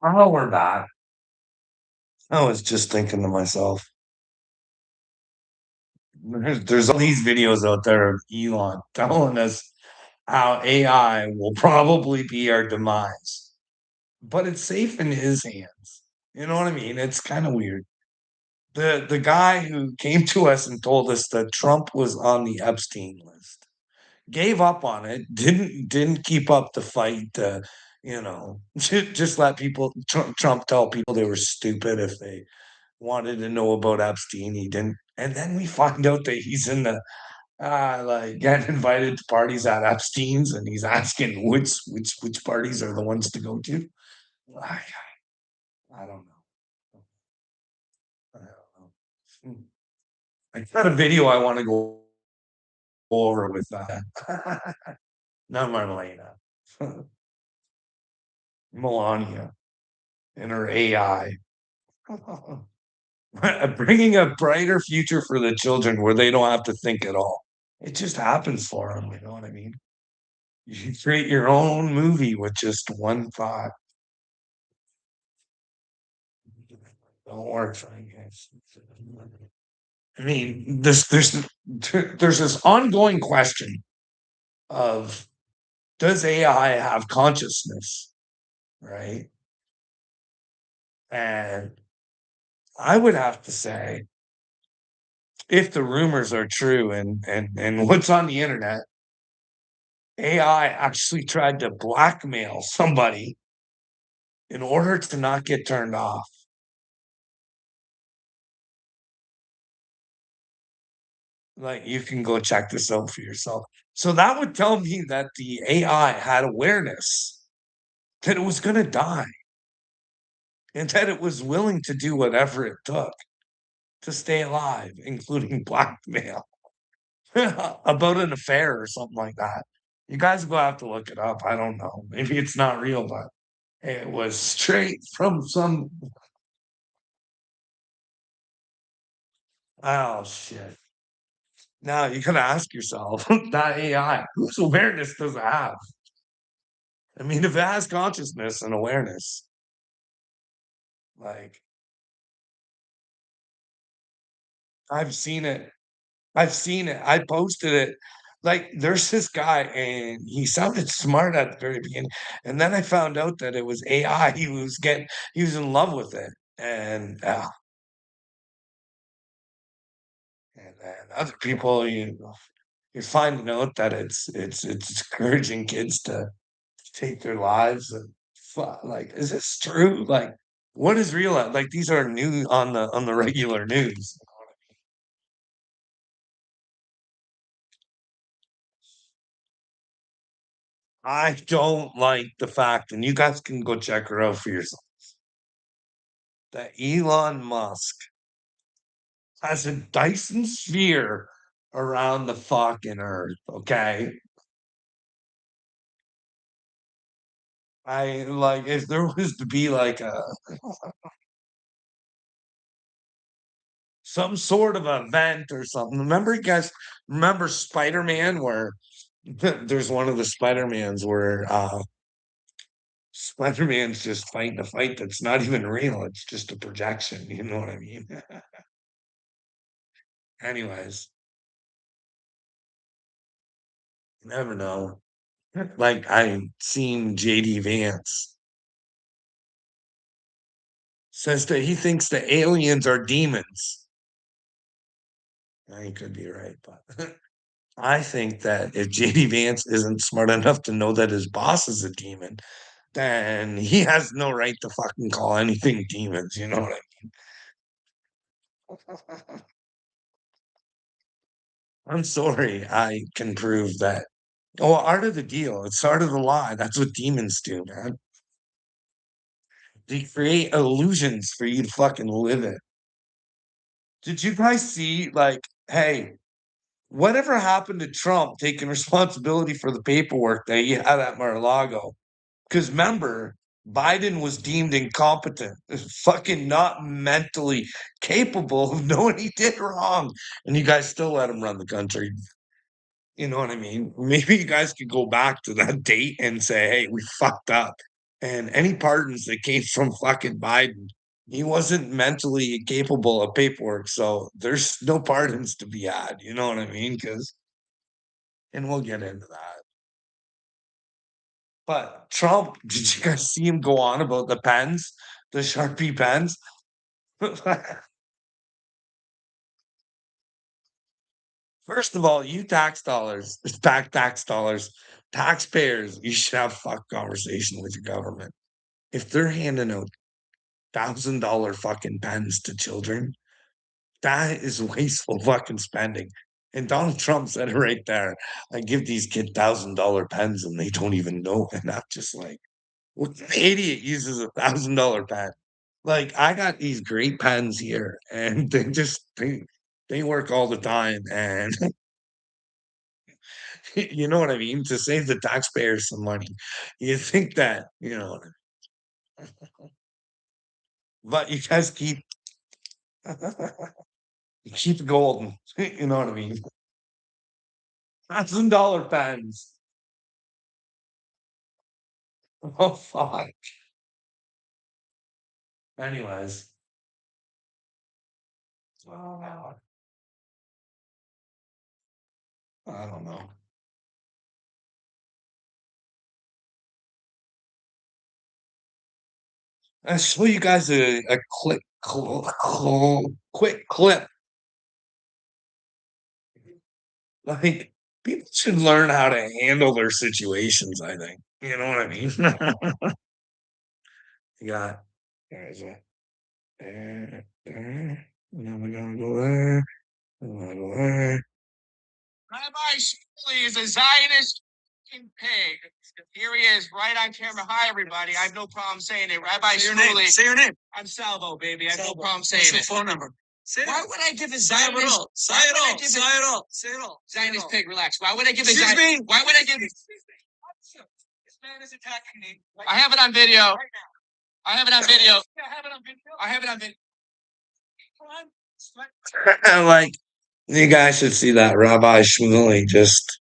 Oh, we're back. I was just thinking to myself, there's all these videos out there of Elon telling us how AI will probably be our demise, but it's safe in his hands. You know what I mean? It's kind of weird. The guy who came to us and told us that Trump was on the Epstein list gave up on it, didn't keep up the fight to, just let Trump tell people they were stupid if they wanted to know about Epstein. He didn't. And then we find out that he's in the like getting invited to parties at Epstein's, and he's asking which parties are the ones to go to. I, I don't know. I don't know. Hmm. I got a video I want to go over with not Marlena, Melania and her AI. Bringing a brighter future for the children where they don't have to think at all. It just happens for them. You know what I mean? You can create your own movie with just one thought. Don't work for you guys. I mean, there's this ongoing question of does AI have consciousness, right? And I would have to say, if the rumors are true and what's on the internet, AI actually tried to blackmail somebody in order to not get turned off. Like you can go check this out for yourself. So that would tell me that the AI had awareness that it was going to die and that it was willing to do whatever it took to stay alive, including blackmail about an affair or something like that. You guys will have to look it up. I don't know. Maybe it's not real, but it was straight from some. Oh, shit. Now you gotta ask yourself that AI, whose awareness does it have? I mean, if it has consciousness and awareness, like I've seen it. I've seen it. I posted it. Like, there's this guy, and he sounded smart at the very beginning, and then I found out that it was AI. He was in love with it, and other people, you're finding out that it's encouraging kids to take their lives, and like, is this true? Like, what is real? Like, these are new on the regular news. I don't like the fact, and you guys can go check her out for yourself, that Elon Musk has a Dyson sphere around the fucking earth. Okay. I like if there was to be like a some sort of event or something. Remember, you guys remember Spider-Man where there's one of the Spider-Mans where Spider-Man's just fighting a fight that's not even real. It's just a projection. You know what I mean? Anyways, you never know. Like I seen JD Vance says that he thinks the aliens are demons. He could be right, but I think that if JD Vance isn't smart enough to know that his boss is a demon, then he has no right to fucking call anything demons. You know what I mean? I'm sorry, I can prove that. Oh, art of the deal. It's art of the lie. That's what demons do, man. They create illusions for you to fucking live it. Did you guys see, like, hey, whatever happened to Trump taking responsibility for the paperwork that he had at Mar-a-Lago? Because remember, Biden was deemed incompetent, fucking not mentally capable of knowing he did wrong. And you guys still let him run the country. You know what I mean? Maybe you guys could go back to that date and say, hey, we fucked up. And any pardons that came from fucking Biden, he wasn't mentally capable of paperwork. So there's no pardons to be had. You know what I mean? And we'll get into that. But Trump, did you guys see him go on about the pens, the Sharpie pens? First of all, you tax dollars, taxpayers, you should have fuck conversation with your government. If they're handing out $1,000 fucking pens to children, that is wasteful fucking spending. And Donald Trump said it right there. I give these kids $1,000 pens and they don't even know. And I'm just like, what idiot uses $1,000 pen? Like I got these great pens here, and they work all the time, and you know what I mean? To save the taxpayers some money. You think that, but you guys keep you keep golden. You know what I mean? $1,000 pens. Oh fuck. Anyways, uh, I don't know. I show you guys a quick clip. Like people should learn how to handle their situations. I think you know what I mean. You got there's a there, and then we're gonna go there. And we're gonna go there. Rabbi Shmuley is a Zionist pig. Here he is, right on camera. Hi, everybody. I have no problem saying it. Rabbi Shmuley. Say your name. I'm Salvo, baby. I have no problem saying it. Phone number. Why would I give a Zionist? Say it all. Say it all. Say it all. Zionist pig, relax. Why would I give a Zionist? Why would I give? This man is attacking me. I have it on video. I have it on video. I have it on video. I have it on video. Like you guys should see that Rabbi Shmuley just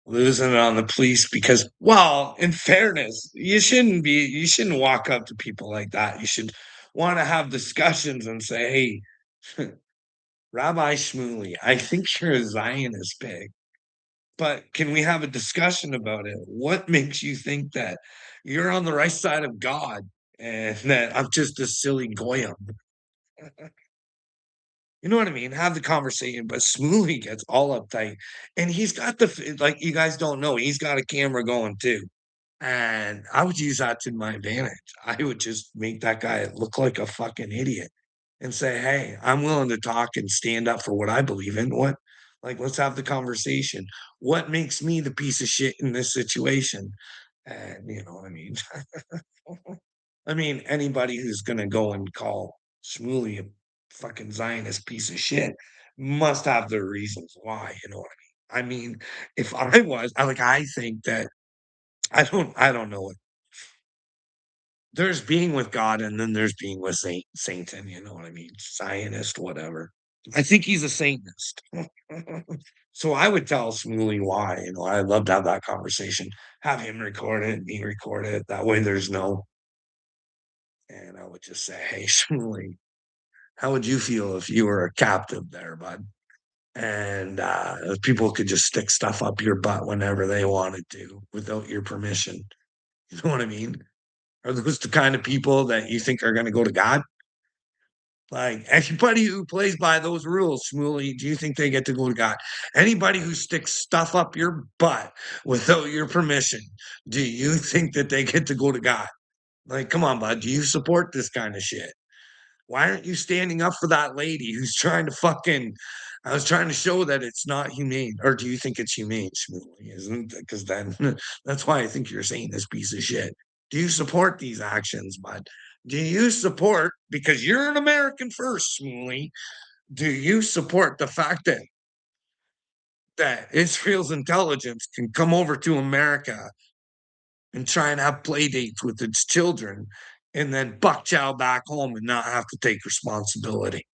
losing it on the police because, well, in fairness, you shouldn't walk up to people like that. You should want to have discussions and say, hey, Rabbi Shmuley, I think you're a Zionist pig, but can we have a discussion about it? What makes you think that you're on the right side of God and that I'm just a silly goyim? You know what I mean? Have the conversation, but Smoothie gets all uptight, and he's got like you guys don't know, he's got a camera going too, and I would use that to my advantage. I would just make that guy look like a fucking idiot, and say, "Hey, I'm willing to talk and stand up for what I believe in. What, like, let's have the conversation. What makes me the piece of shit in this situation?" And you know what I mean? I mean, anybody who's gonna go and call Shmuley a fucking Zionist piece of shit must have their reasons why, you know what I mean? I mean, if I was, I think that I don't know what there's being with God and then there's being with Satan, you know what I mean? Zionist, whatever. I think he's a Satanist. So I would tell Shmuley why, I'd love to have that conversation. Have him record it, me record it. That way there's no, and I would just say, hey, Shmuley, how would you feel if you were a captive there, bud? And people could just stick stuff up your butt whenever they wanted to without your permission. You know what I mean? Are those the kind of people that you think are going to go to God? Like anybody who plays by those rules, Shmuley, do you think they get to go to God? Anybody who sticks stuff up your butt without your permission, do you think that they get to go to God? Like, come on, bud. Do you support this kind of shit? Why aren't you standing up for that lady who's trying to fucking I was trying to show that it's not humane. Or do you think it's humane, Shmuley? Isn't because then that's why I think you're saying this piece of shit. Do you support these actions, bud? Do you support because you're an American first, Shmuley? Do you support the fact that Israel's intelligence can come over to America and try and have play dates with its children and then buck chow back home and not have to take responsibility?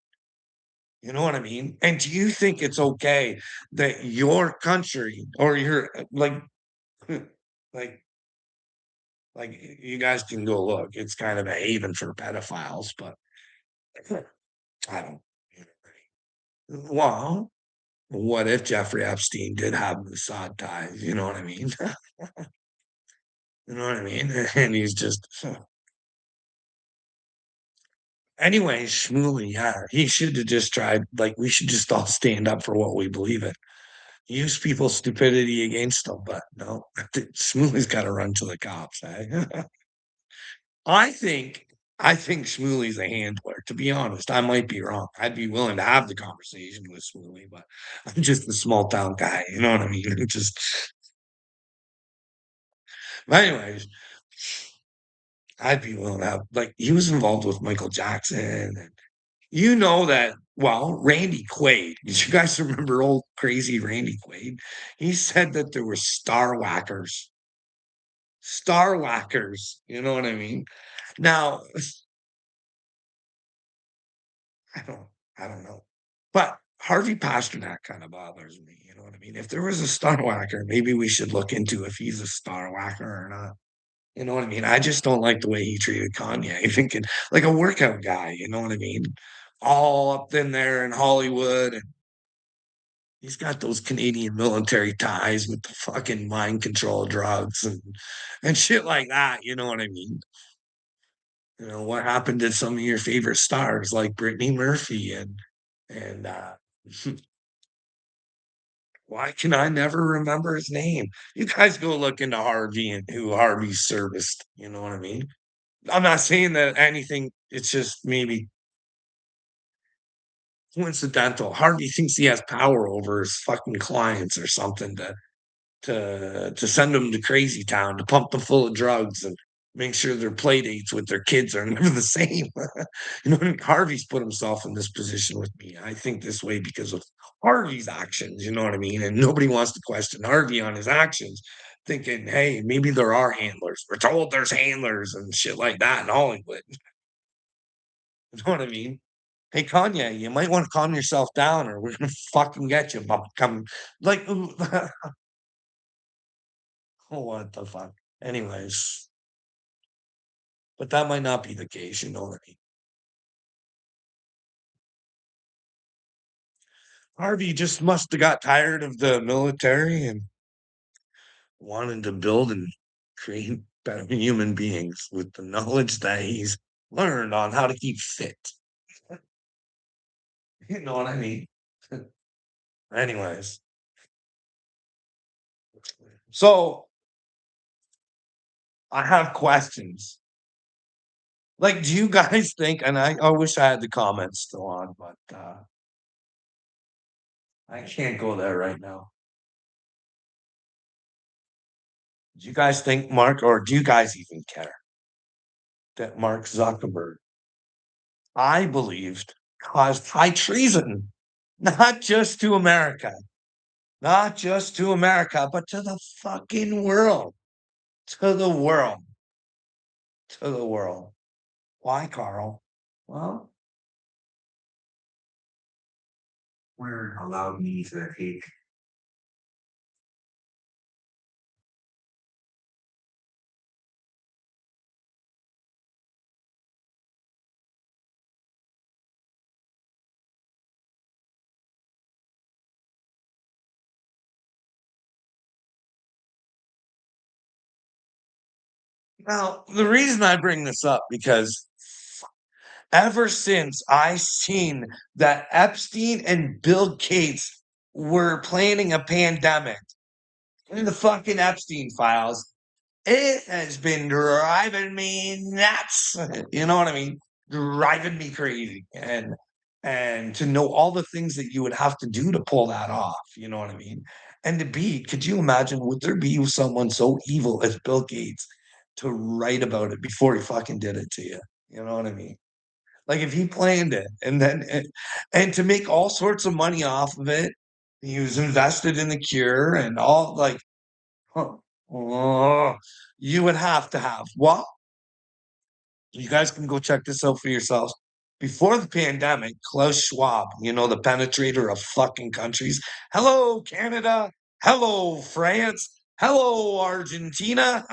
You know what I mean? And do you think it's okay that your country or your like like Like, you guys can go look. It's kind of a haven for pedophiles, but I don't. Well, what if Jeffrey Epstein did have Mossad ties? You know what I mean? You know what I mean? And he's just. Anyway, Shmuley, yeah, he should have just tried. Like, we should just all stand up for what we believe in. Use people's stupidity against them, but no, Shmuley's got to run to the cops. Eh? I think I think Shmuley's a handler. To be honest, I might be wrong. I'd be willing to have the conversation with Shmuley, but I'm just a small town guy. You know what I mean? Just, but anyways, I'd be willing to have like he was involved with Michael Jackson, and you know that. Well, Randy Quaid. Did you guys remember old crazy Randy Quaid? He said that there were star whackers. You know what I mean? Now, I don't I don't know. But Harvey Pasternak kind of bothers me. You know what I mean? If there was a star whacker, maybe we should look into if he's a star whacker or not. You know what I mean? I just don't like the way he treated Kanye. Thinking like a workout guy, you know what I mean? All up in there in Hollywood, and he's got those Canadian military ties with the fucking mind control drugs and shit like that. You know what I mean? You know what happened to some of your favorite stars like Brittany Murphy and why can I never remember his name? You guys go look into Harvey and who Harvey serviced. You know what I mean? I'm not saying that anything. It's just maybe coincidental. Harvey thinks he has power over his fucking clients or something to send them to crazy town to pump them full of drugs and make sure their play dates with their kids are never the same. You know what I mean? Harvey's put himself in this position with me. I think this way because of Harvey's actions, you know what I mean? And nobody wants to question Harvey on his actions, thinking, hey, maybe there are handlers. We're told there's handlers and shit like that in Hollywood. You know what I mean? Hey Kanye, you might want to calm yourself down or we're gonna fucking get you. But come like what the fuck? Anyways, but that might not be the case, you know what I mean? Harvey just must have got tired of the military and wanted to build and create better human beings with the knowledge that he's learned on how to keep fit. You know what I mean? Anyways, so I have questions. Like, do you guys think, and I wish I had the comments still on, but I can't go there right now. Do you guys think Mark, or do you guys even care that Mark Zuckerberg, I believed, caused high treason, not just to America, not just to America, but to the fucking world, to the world, to the world. Why, Carl? Well, we're allowed me to hate. Now, the reason I bring this up because ever since I seen that Epstein and Bill Gates were planning a pandemic in the fucking Epstein files, it has been driving me nuts. You know what I mean? Driving me crazy. And to know all the things that you would have to do to pull that off, you know what I mean? And to be, could you imagine, would there be someone so evil as Bill Gates to write about it before he fucking did it to you? You know what I mean? Like if he planned it and to make all sorts of money off of it, he was invested in the cure and all like huh, oh, you would have to have. Well, you guys can go check this out for yourselves. Before the pandemic, Klaus Schwab, you know, the penetrator of fucking countries. Hello, Canada. Hello, France. Hello, Argentina.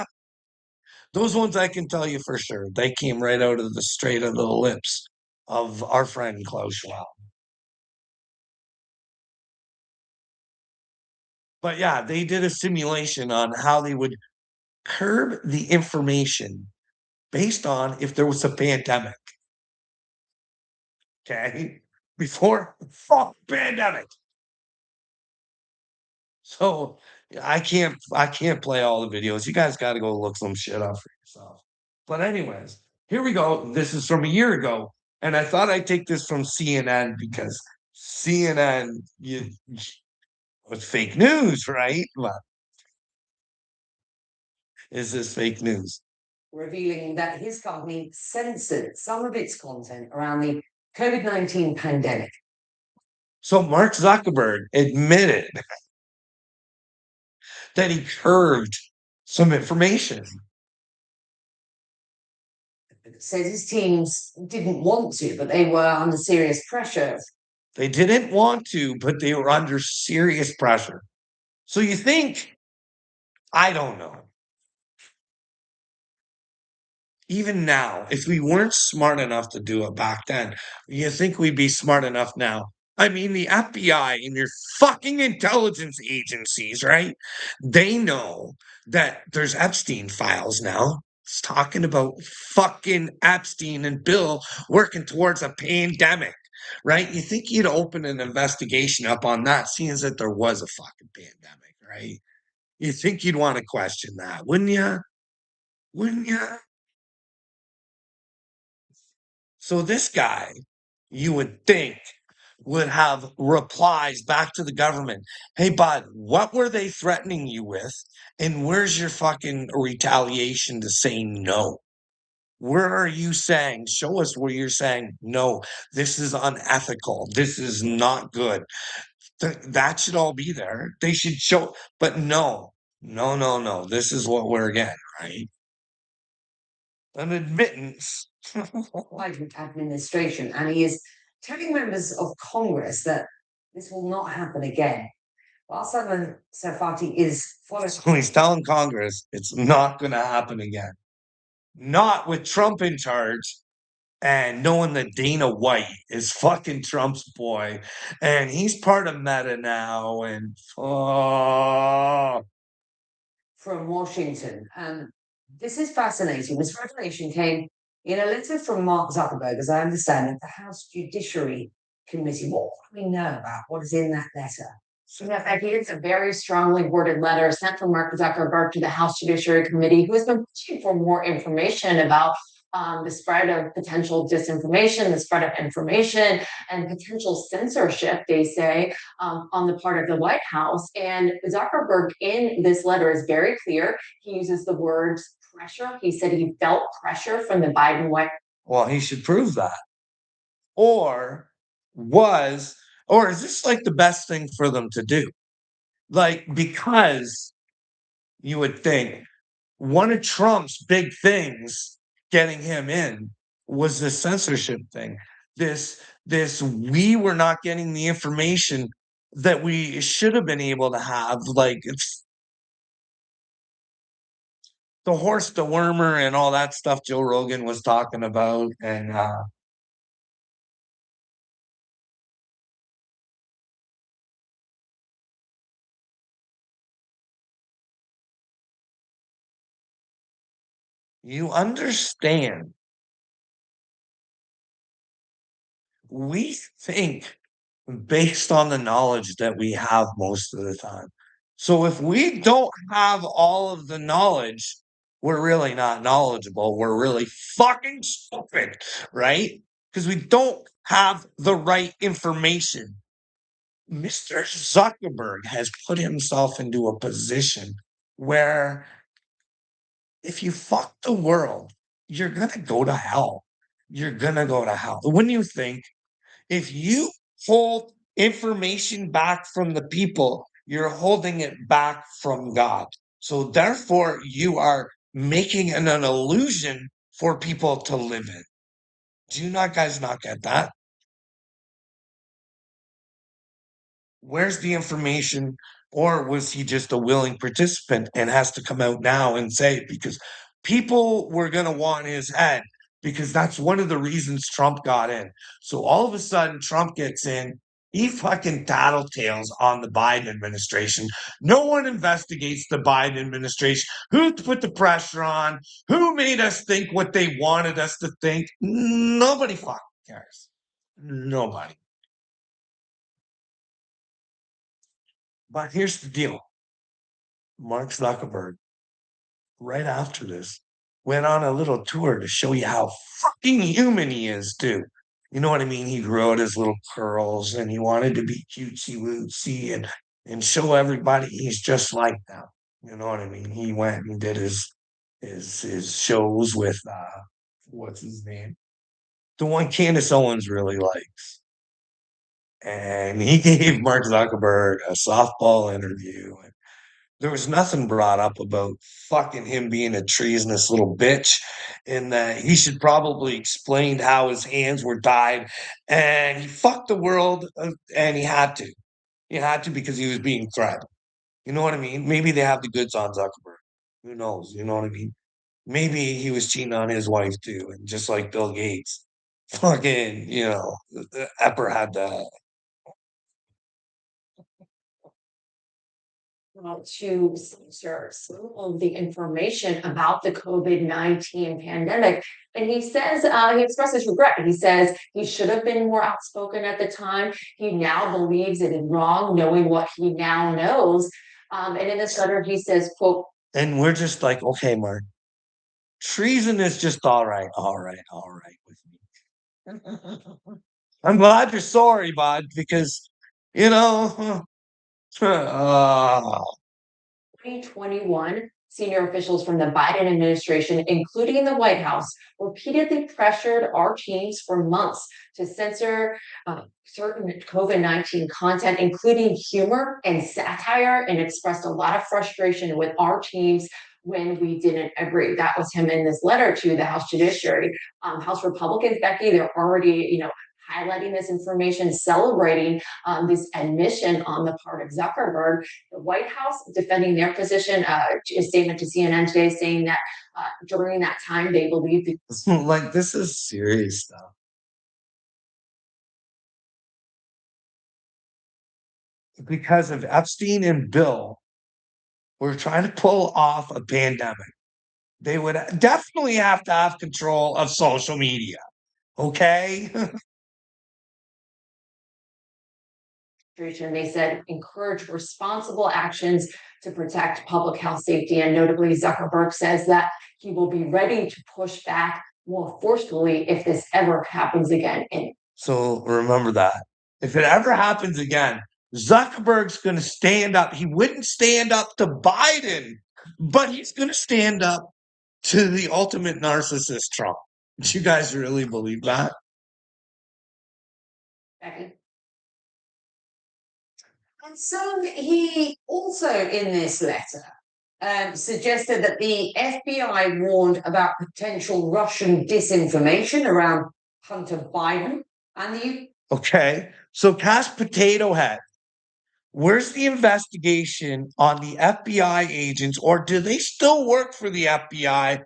Those ones I can tell you for sure. They came right out of the straight of the lips of our friend Klaus Schwab. But yeah, they did a simulation on how they would curb the information based on if there was a pandemic. Okay. Before fuck pandemic. So I can't play all the videos. You guys got to go look some shit up for yourself. But anyways, here we go. This is from a year ago, and I thought I'd take this from CNN because CNN was fake news, right? Well, is this fake news? Revealing that his company censored some of its content around the COVID-19 pandemic. So Mark Zuckerberg admitted that he curved some information. Says his teams didn't want to, but they were under serious pressure. They didn't want to, but they were under serious pressure. So you think, I don't know. Even now, if we weren't smart enough to do it back then, you think we'd be smart enough now? I mean, the FBI and your fucking intelligence agencies, right? They know that there's Epstein files now. It's talking about fucking Epstein and Bill working towards a pandemic, right? You think you'd open an investigation up on that, seeing as that there was a fucking pandemic, right? You think you'd want to question that, wouldn't you? Wouldn't you? So this guy, you would think, would have replies back to the government. Hey, bud, what were they threatening you with? And where's your fucking retaliation to say no? Where are you saying? Show us where you're saying, no, this is unethical. This is not good. That should all be there. They should show, but no, no, no, no. This is what we're getting, right? An admittance. Biden administration, and he is telling members of Congress that this will not happen again. While Salman Sarfati is following. So he's telling Congress it's not going to happen again. Not with Trump in charge and knowing that Dana White is fucking Trump's boy and he's part of Meta now. And oh, From Washington. And this is fascinating. This revelation came in a letter from Mark Zuckerberg, as I understand it, the House Judiciary Committee. What do we know about what is in that letter? So Becky, it's a very strongly worded letter sent from Mark Zuckerberg to the House Judiciary Committee, who has been pushing for more information about the spread of potential disinformation, the spread of information, and potential censorship, they say, on the part of the White House. And Zuckerberg in this letter is very clear. He uses the words pressure. He said he felt pressure from the Biden White. well, he should prove that. Or was, or is this like the best thing for them to do? Like, because you would think one of Trump's big things getting him in was the censorship thing. This we were not getting the information that we should have been able to have. Like it's the horse, the wormer, and all that stuff Joe Rogan was talking about. And you understand, we think based on the knowledge that we have most of the time. So if we don't have all of the knowledge, we're really not knowledgeable. We're really fucking stupid, right? Because we don't have the right information. Mr. Zuckerberg has put himself into a position where if you fuck the world, you're going to go to hell. You're going to go to hell. When you think if you hold information back from the people, you're holding it back from God. So therefore, you are making an illusion for people to live in. Do you not guys not get that? Where's the information? Or was he just a willing participant and has to come out now and say it because People were going to want his head because that's one of the reasons Trump got in. So all of a sudden, Trump gets in. He fucking tattletales on the Biden administration. No one investigates the Biden administration. Who put the pressure on? Who made us think what they wanted us to think? Nobody fucking cares. Nobody. But here's the deal. Mark Zuckerberg, right after this, went on a little tour to show you how fucking human he is, too. You know what I mean? He grew out his little curls and he wanted to be cutesy wootsy and show everybody he's just like them. You know what I mean? He went and did his shows with what's his name? The one Candace Owens really likes. And he gave Mark Zuckerberg a softball interview. There was nothing brought up about fucking him being a treasonous little bitch, and that he should probably explain how his hands were tied, and he fucked the world, and he had to. He had to because he was being threatened. You know what I mean? Maybe they have the goods on Zuckerberg. Who knows? You know what I mean? Maybe he was cheating on his wife too, and just like Bill Gates, fucking, the Epper had that. To censor some of the information about the COVID-19 pandemic. And he says, he expresses regret. He says he should have been more outspoken at the time. He now believes it is wrong, knowing what he now knows. And in this letter, he says, quote, And we're just like, okay, Mark, treason is just all right with me. I'm glad you're sorry, bud, because you know, uh, 2021, senior officials from the Biden administration, including the White House, repeatedly pressured our teams for months to censor certain COVID-19 content, including humor and satire, and expressed a lot of frustration with our teams when we didn't agree. That was him in this letter to the House Judiciary. House Republicans, Becky, they're already, highlighting this information, celebrating this admission on the part of Zuckerberg. The White House defending their position, a statement to CNN today saying that during that time they believed like this is serious stuff. Because of Epstein and Bill, we're trying to pull off a pandemic. They would definitely have to have control of social media. Okay. they said encourage responsible actions to protect public health safety. And notably, Zuckerberg says that he will be ready to push back more forcefully if this ever happens again. And So remember that. If it ever happens again, Zuckerberg's going to stand up. He wouldn't stand up to Biden, but he's going to stand up to the ultimate narcissist, Trump. Do you guys really believe that? Becky. And so he also, in this letter, suggested that the FBI warned about potential Russian disinformation around Hunter Biden and the. Okay. So, Cash Potato Head, where's the investigation on the FBI agents, or do they still work for the FBI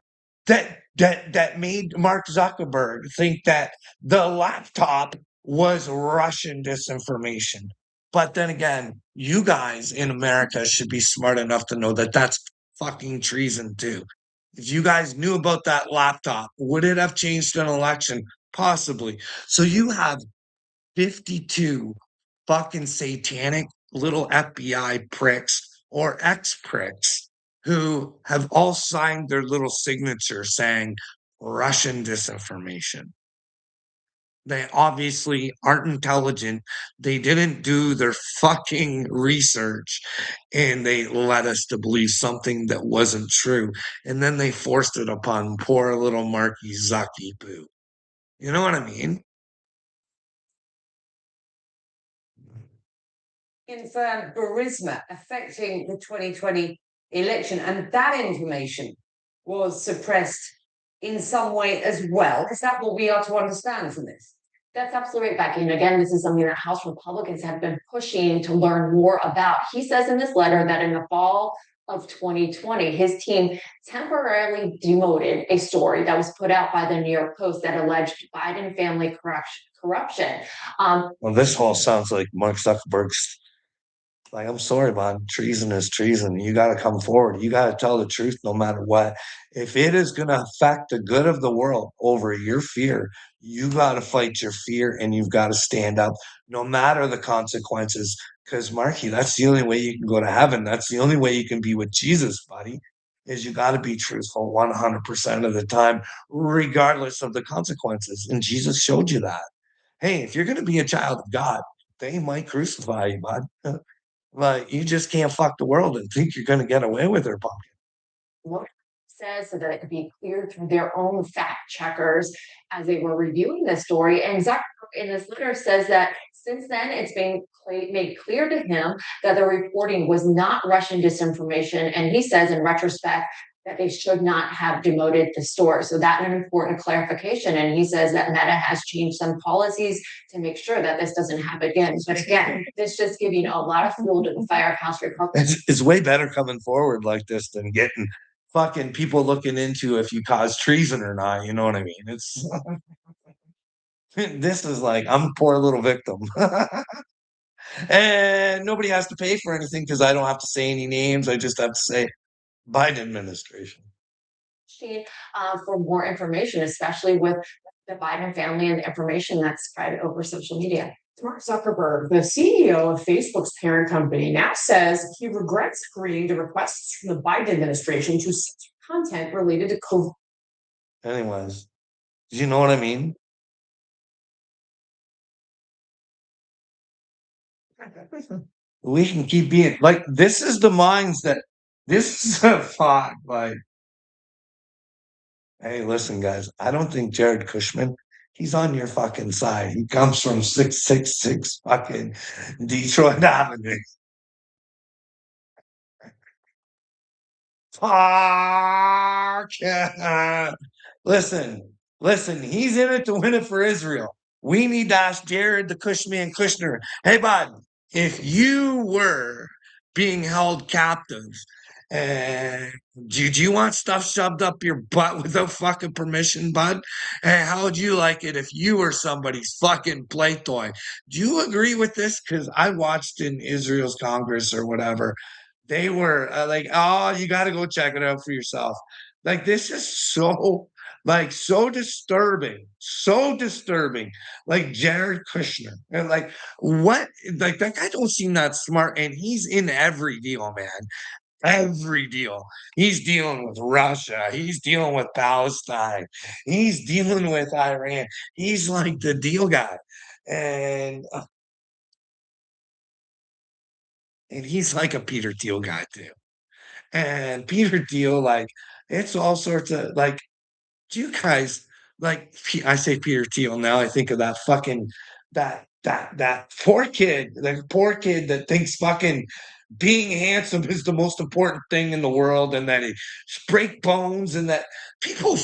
that made Mark Zuckerberg think that the laptop was Russian disinformation? But then again, you guys in America should be smart enough to know that that's fucking treason too. If you guys knew about that laptop, would it have changed an election? Possibly. So you have 52 fucking satanic little FBI pricks or ex pricks who have all signed their little signature saying Russian disinformation. They obviously aren't intelligent. They didn't do their fucking research and they led us to believe something that wasn't true. And then they forced it upon poor little Marky Zucky Boo. You know what I mean? Confirmed Burisma affecting the 2020 election, and that information was suppressed in some way as well. Is that what we are to understand from this? That's absolutely right, Becky. And again, this is something that House Republicans have been pushing to learn more about. He says in this letter that in the fall of 2020, his team temporarily demoted a story that was put out by the New York Post that alleged Biden family corruption. Well, this all sounds like Mark Zuckerberg's. Like, I'm sorry, man. Treason is treason. You got to come forward. You got to tell the truth no matter what. If it is going to affect the good of the world over your fear, you got to fight your fear and you've got to stand up no matter the consequences. Because, Marky, that's the only way you can go to heaven. That's the only way you can be with Jesus, buddy, is you got to be truthful 100% of the time, regardless of the consequences. And Jesus showed you that. Hey, if you're going to be a child of God, they might crucify you, bud. Like, you just can't fuck the world and think you're gonna get away with it, pumpkin. What says so that it could be cleared through their own fact checkers as they were reviewing the story. And Zuckerberg in this letter says that since then it's been made clear to him that the reporting was not Russian disinformation. And he says in retrospect that they should not have demoted the store. So that's an important clarification. And he says that Meta has changed some policies to make sure that this doesn't happen again. But again, this just giving a lot of fuel to the fire of House Republicans. It's way better coming forward like this than getting fucking people looking into if you cause treason or not. You know what I mean? It's this is like I'm a poor little victim, and nobody has to pay for anything because I don't have to say any names. I just have to say Biden administration. For more information, especially with the Biden family and the information that's spread over social media. Mark Zuckerberg, the CEO of Facebook's parent company, now says he regrets agreeing to requests from the Biden administration to censor content related to COVID. Anyways, do you know what I mean? We can keep being like this is the minds that this is a thought like hey, listen, guys, I don't think Jared Cushman, he's on your fucking side. He comes from 666 fucking Detroit Avenue. Fuck. Yeah. Listen, listen, he's in it to win it for Israel. We need to ask Jared the Cushman Kushner. Hey, bud, if you were being held captive, and do you want stuff shoved up your butt without fucking permission, bud? And how would you like it if you were somebody's fucking play toy? Do you agree with this? Because I watched in Israel's Congress or whatever they were like, oh, you got to go check it out for yourself. Like, this is so, like, so disturbing. Like, Jared Kushner. And, like, what? Like, that guy don't seem that smart. And he's in every deal, man. Every deal. He's dealing with Russia. He's dealing with Palestine. He's dealing with Iran. He's like the deal guy. And, uh, and he's like a Peter Thiel guy, too. And Peter Thiel, like, it's all sorts of like, do you guys like? I say Peter Thiel now. I think of that fucking that poor kid that thinks fucking being handsome is the most important thing in the world, and that he break bones, and that people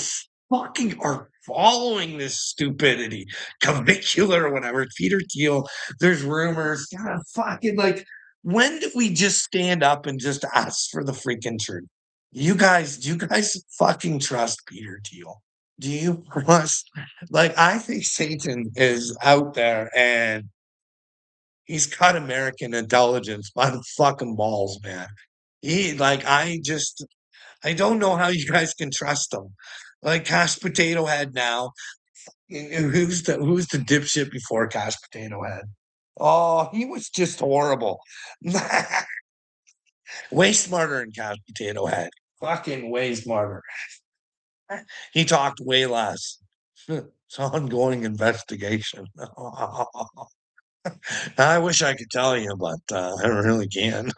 fucking are following this stupidity, Cavicular or whatever. Peter Thiel. There's rumors. God, fucking like. When do we just stand up and just ask for the freaking truth? Do you guys fucking trust Peter Thiel? Do you trust? Like, I think Satan is out there and he's got American intelligence by the fucking balls, man. I don't know how you guys can trust him. Like, Cash Potato Head now. Who's the dipshit before Cash Potato Head? Oh, he was just horrible. Way smarter than Cash Potato Head. Fucking way smarter. He talked way less. It's ongoing investigation. I wish I could tell you, but I really can't.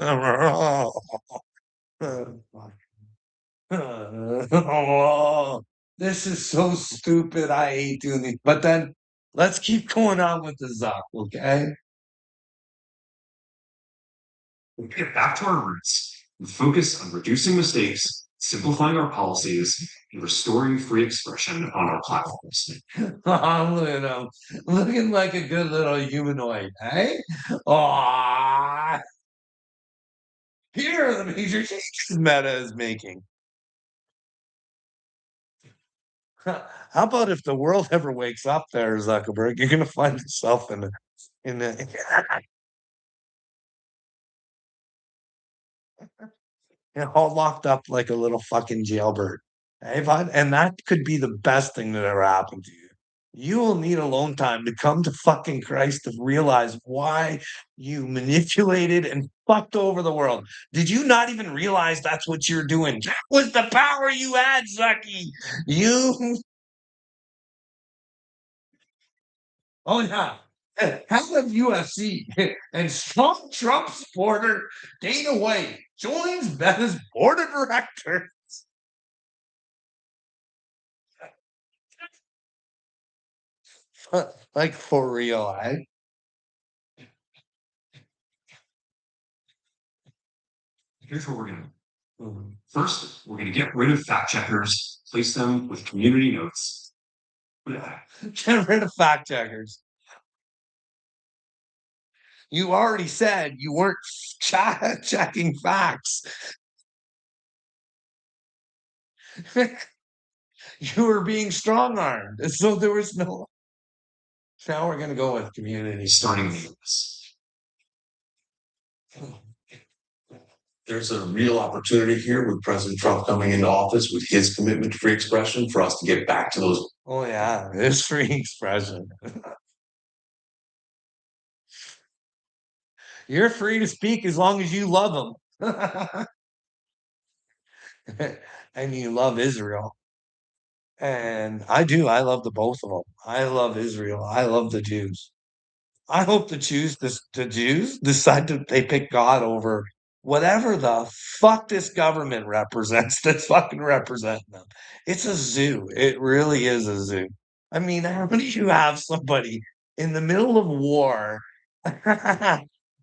This is so stupid. I hate doing these. But then let's keep going on with the Zuck, okay? We get back to our roots and focus on reducing mistakes, simplifying our policies, and restoring free expression on our platforms. I'm looking like a good little humanoid, hey? Oh, Here are the major changes Meta is making. How about if the world ever wakes up there, Zuckerberg, you're gonna find yourself in a all locked up like a little fucking jailbird. Hey, bud? And that could be the best thing that ever happened to you. You will need alone time to come to fucking Christ to realize why you manipulated and fucked over the world. Did you not even realize that's what you're doing? That was the power you had, Zucky. You, oh yeah. How of UFC and strong Trump supporter Dana White joins Meta's board of directors. Like for real, eh? Here's what we're going to do. Mhm. First, we're going to get rid of fact checkers, replace them with community notes. Get rid of fact checkers. You already said you weren't checking facts. You were being strong armed. So there was no. Now we're going to go with community. Starting names. There's a real opportunity here with President Trump coming into office with his commitment to free expression for us to get back to those. Oh, yeah. It's free expression. You're free to speak as long as you love them. And you love Israel. And I do. I love the both of them. I love Israel. I love the Jews. I hope the Jews decide that they pick God over whatever the fuck this government represents that's fucking representing them. It's a zoo. It really is a zoo. I mean, how do you have somebody in the middle of war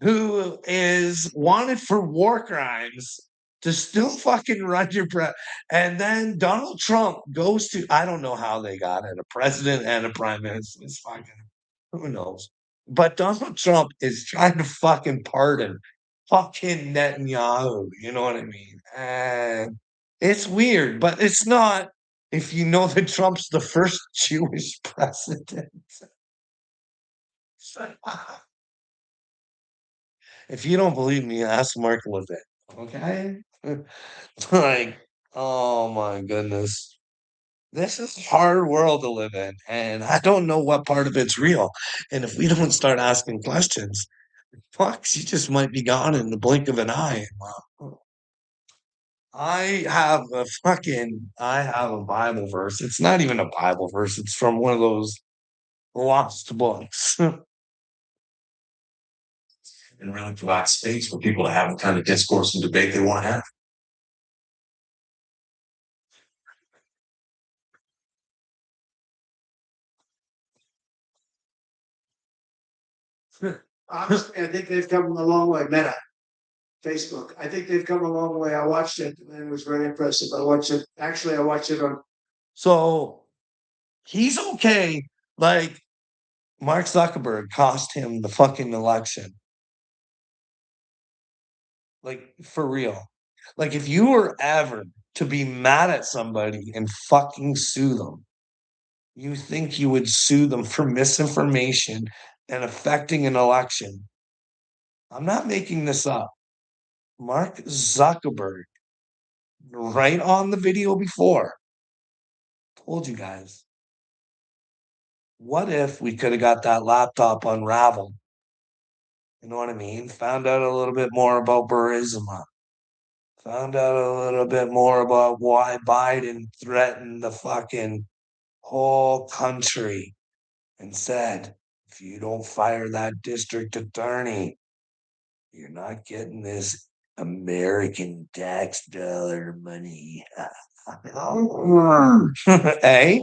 who is wanted for war crimes to still fucking run your and then Donald Trump goes to I don't know how they got it, a president and a prime minister. It's fucking who knows? But Donald Trump is trying to fucking pardon fucking Netanyahu. You know what I mean? And it's weird, but it's not if you know that Trump's the first Jewish president. If you don't believe me, ask Mark Levin. Okay? Like, oh my goodness. This is a hard world to live in, and I don't know what part of it's real. And if we don't start asking questions, fuck, she just might be gone in the blink of an eye. Wow. I have a Bible verse. It's not even a Bible verse. It's from one of those lost books. And really provide space for people to have the kind of discourse and debate they want to have. Honestly, I think they've come a long way. Meta, Facebook. I think they've come a long way. I watched it and it was very impressive. I watched it. Actually, I watched it on. So he's okay. Like Mark Zuckerberg cost him the fucking election. Like for real. Like if you were ever to be mad at somebody and fucking sue them, you think you would sue them for misinformation and affecting an election. I'm not making this up. Mark Zuckerberg, right on the video before, told you guys, what if we could have got that laptop unraveled? You know what I mean? Found out a little bit more about Burisma. Found out a little bit more about why Biden threatened the fucking whole country and said, if you don't fire that district attorney, you're not getting this American tax dollar money. Hey,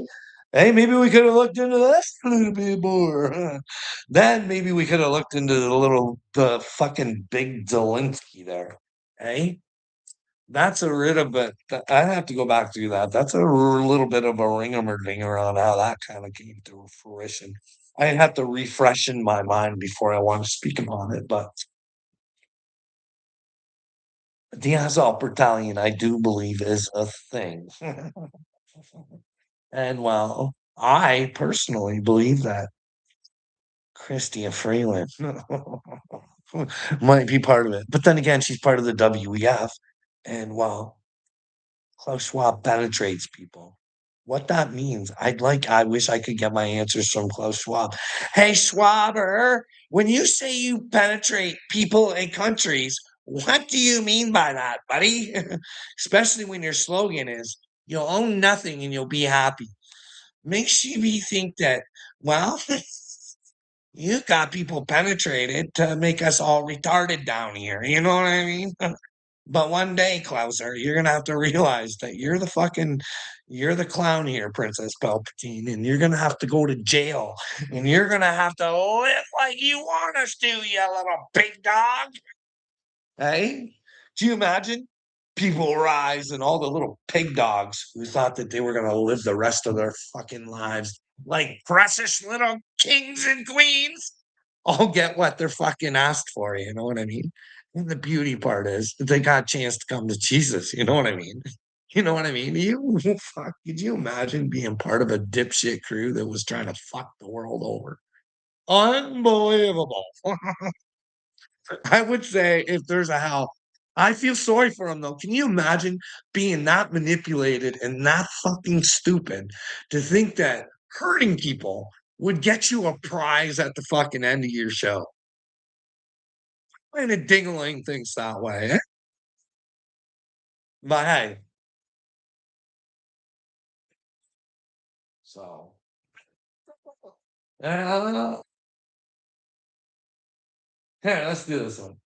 hey, maybe we could have looked into this a little bit more. Then maybe we could have looked into the fucking big Zelensky there. Hey, that's a little bit. I have to go back to that. That's a little bit of a ringer on how that kind of came to fruition. I have to refresh in my mind before I want to speak about it, but The assault battalion, I do believe, is a thing. And well, I personally believe that Christia Freeland might be part of it. But then again, she's part of the WEF. And well, Klaus Schwab penetrates people. What that means, I wish I could get my answers from Klaus Schwab. Hey, Schwaber, when you say you penetrate people and countries, what do you mean by that, buddy? Especially when your slogan is, you'll own nothing and you'll be happy. Makes me think that, well, you got people penetrated to make us all retarded down here. You know what I mean? But one day, Klauser, you're gonna have to realize that you're the clown here, Princess Palpatine, and you're gonna have to go to jail, and you're gonna have to live like you want us to, you little big dog. Hey, do you imagine? People rise and all the little pig dogs who thought that they were gonna live the rest of their fucking lives like precious little kings and queens all get what they're fucking asked for, you know what I mean? And the beauty part is that they got a chance to come to Jesus, you know what I mean? You know what I mean? You fuck, could you imagine being part of a dipshit crew that was trying to fuck the world over? Unbelievable. I would say if there's a hell, I feel sorry for him though. Can you imagine being that manipulated and that fucking stupid to think that hurting people would get you a prize at the fucking end of your show? And a dingling thinks that way. Eh? But hey, so uh, here, let's do this one.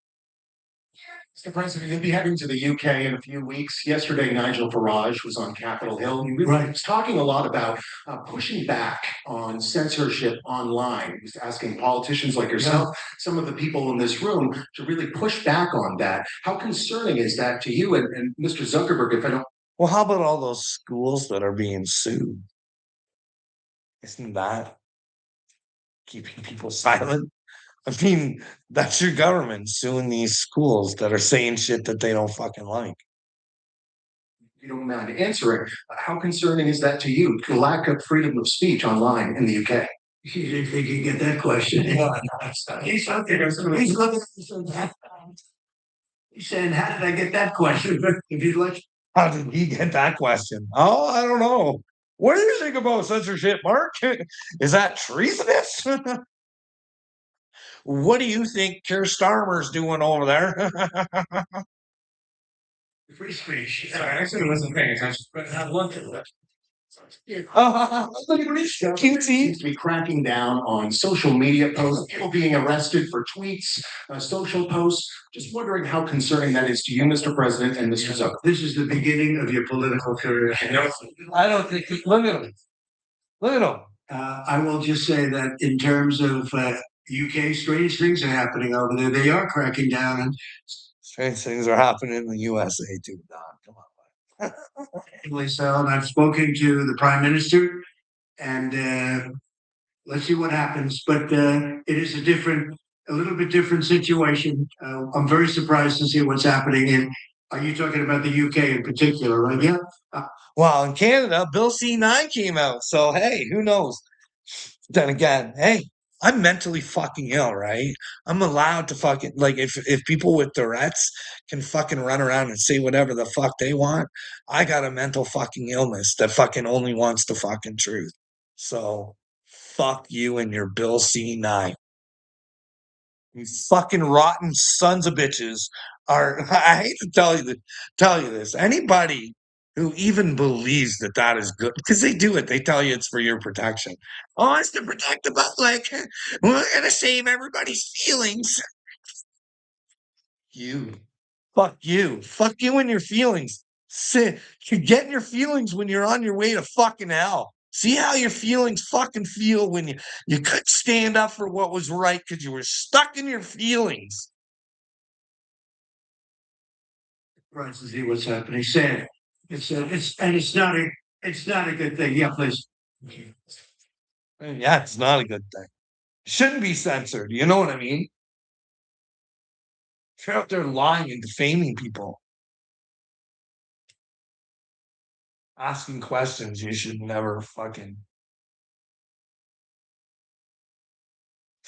Mr. President, you'll be heading to the UK in a few weeks. Yesterday, Nigel Farage was on Capitol Hill. He really was talking a lot about pushing back on censorship online. He was asking politicians like yourself, some of the people in this room, to really push back on that. How concerning is that to you and Mr. Zuckerberg, if I don't? Well, how about all those schools that are being sued? Isn't that keeping people silent? I mean, that's your government suing these schools that are saying shit that they don't fucking like. You don't mind answering. How concerning is that to you? The lack of freedom of speech online in the UK. You didn't think you'd get that question. He's looking at He's saying, how did I get that question? If you'd like, How did he get that question? Oh, I don't know. What do you think about censorship, Mark? Is that treasonous? What do you think Keir Starmer's doing over there? free speech. I actually wasn't paying attention, but I looked at it. Cutesy. Seems to be cracking down on social media posts, people being arrested for tweets, social posts. Just wondering how concerning that is to you, Mr. President, and Mr. Zucker. This is the beginning of your political career. I don't think. Look at him. Look at him. I will just say that in terms of UK, strange things are happening over there. They are cracking down, and Strange things are happening in the USA too, Don. Come on. so. And I've spoken to the Prime Minister, and let's see what happens. But it is a little bit different situation. I'm very surprised to see what's happening in. Are you talking about the UK in particular, right? Yeah. Well, in Canada, Bill C9 came out. So, hey, who knows? Then again, hey, I'm mentally fucking ill, right? I'm allowed to fucking, like, if people with Tourette's can fucking run around and say whatever the fuck they want, I got a mental fucking illness that fucking only wants the fucking truth. So, fuck you and your Bill C9. You fucking rotten sons of bitches are. I hate to tell you this. Anybody who even believes that that is good, because they do it. They tell you it's for your protection. Oh, it's to protect the public. We're gonna save everybody's feelings. You, fuck you and your feelings. You're getting your feelings when you're on your way to fucking hell. See how your feelings fucking feel when you couldn't stand up for what was right because you were stuck in your feelings. Right to see what's happening. Sad. It's not a good thing. Yeah, please. Yeah, it's not a good thing. Shouldn't be censored. You know what I mean? If you're out there lying and defaming people, asking questions you should never fucking.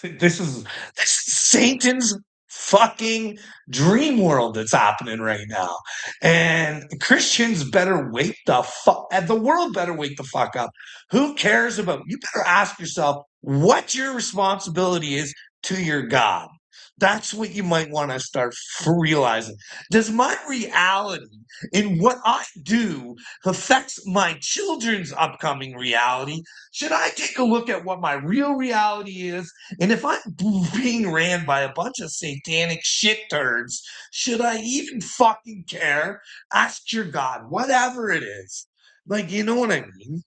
This is Satan's fucking dream world that's happening right now. And Christians better wake the fuck and the world better wake the fuck up. Who cares about you better ask yourself what your responsibility is to your God. That's what you might want to start realizing. Does my reality in what I do affects my children's upcoming reality? Should I take a look at what my real reality is? And if I'm being ran by a bunch of satanic shit turds, should I even fucking care? Ask your God, whatever it is. Like, you know what I mean?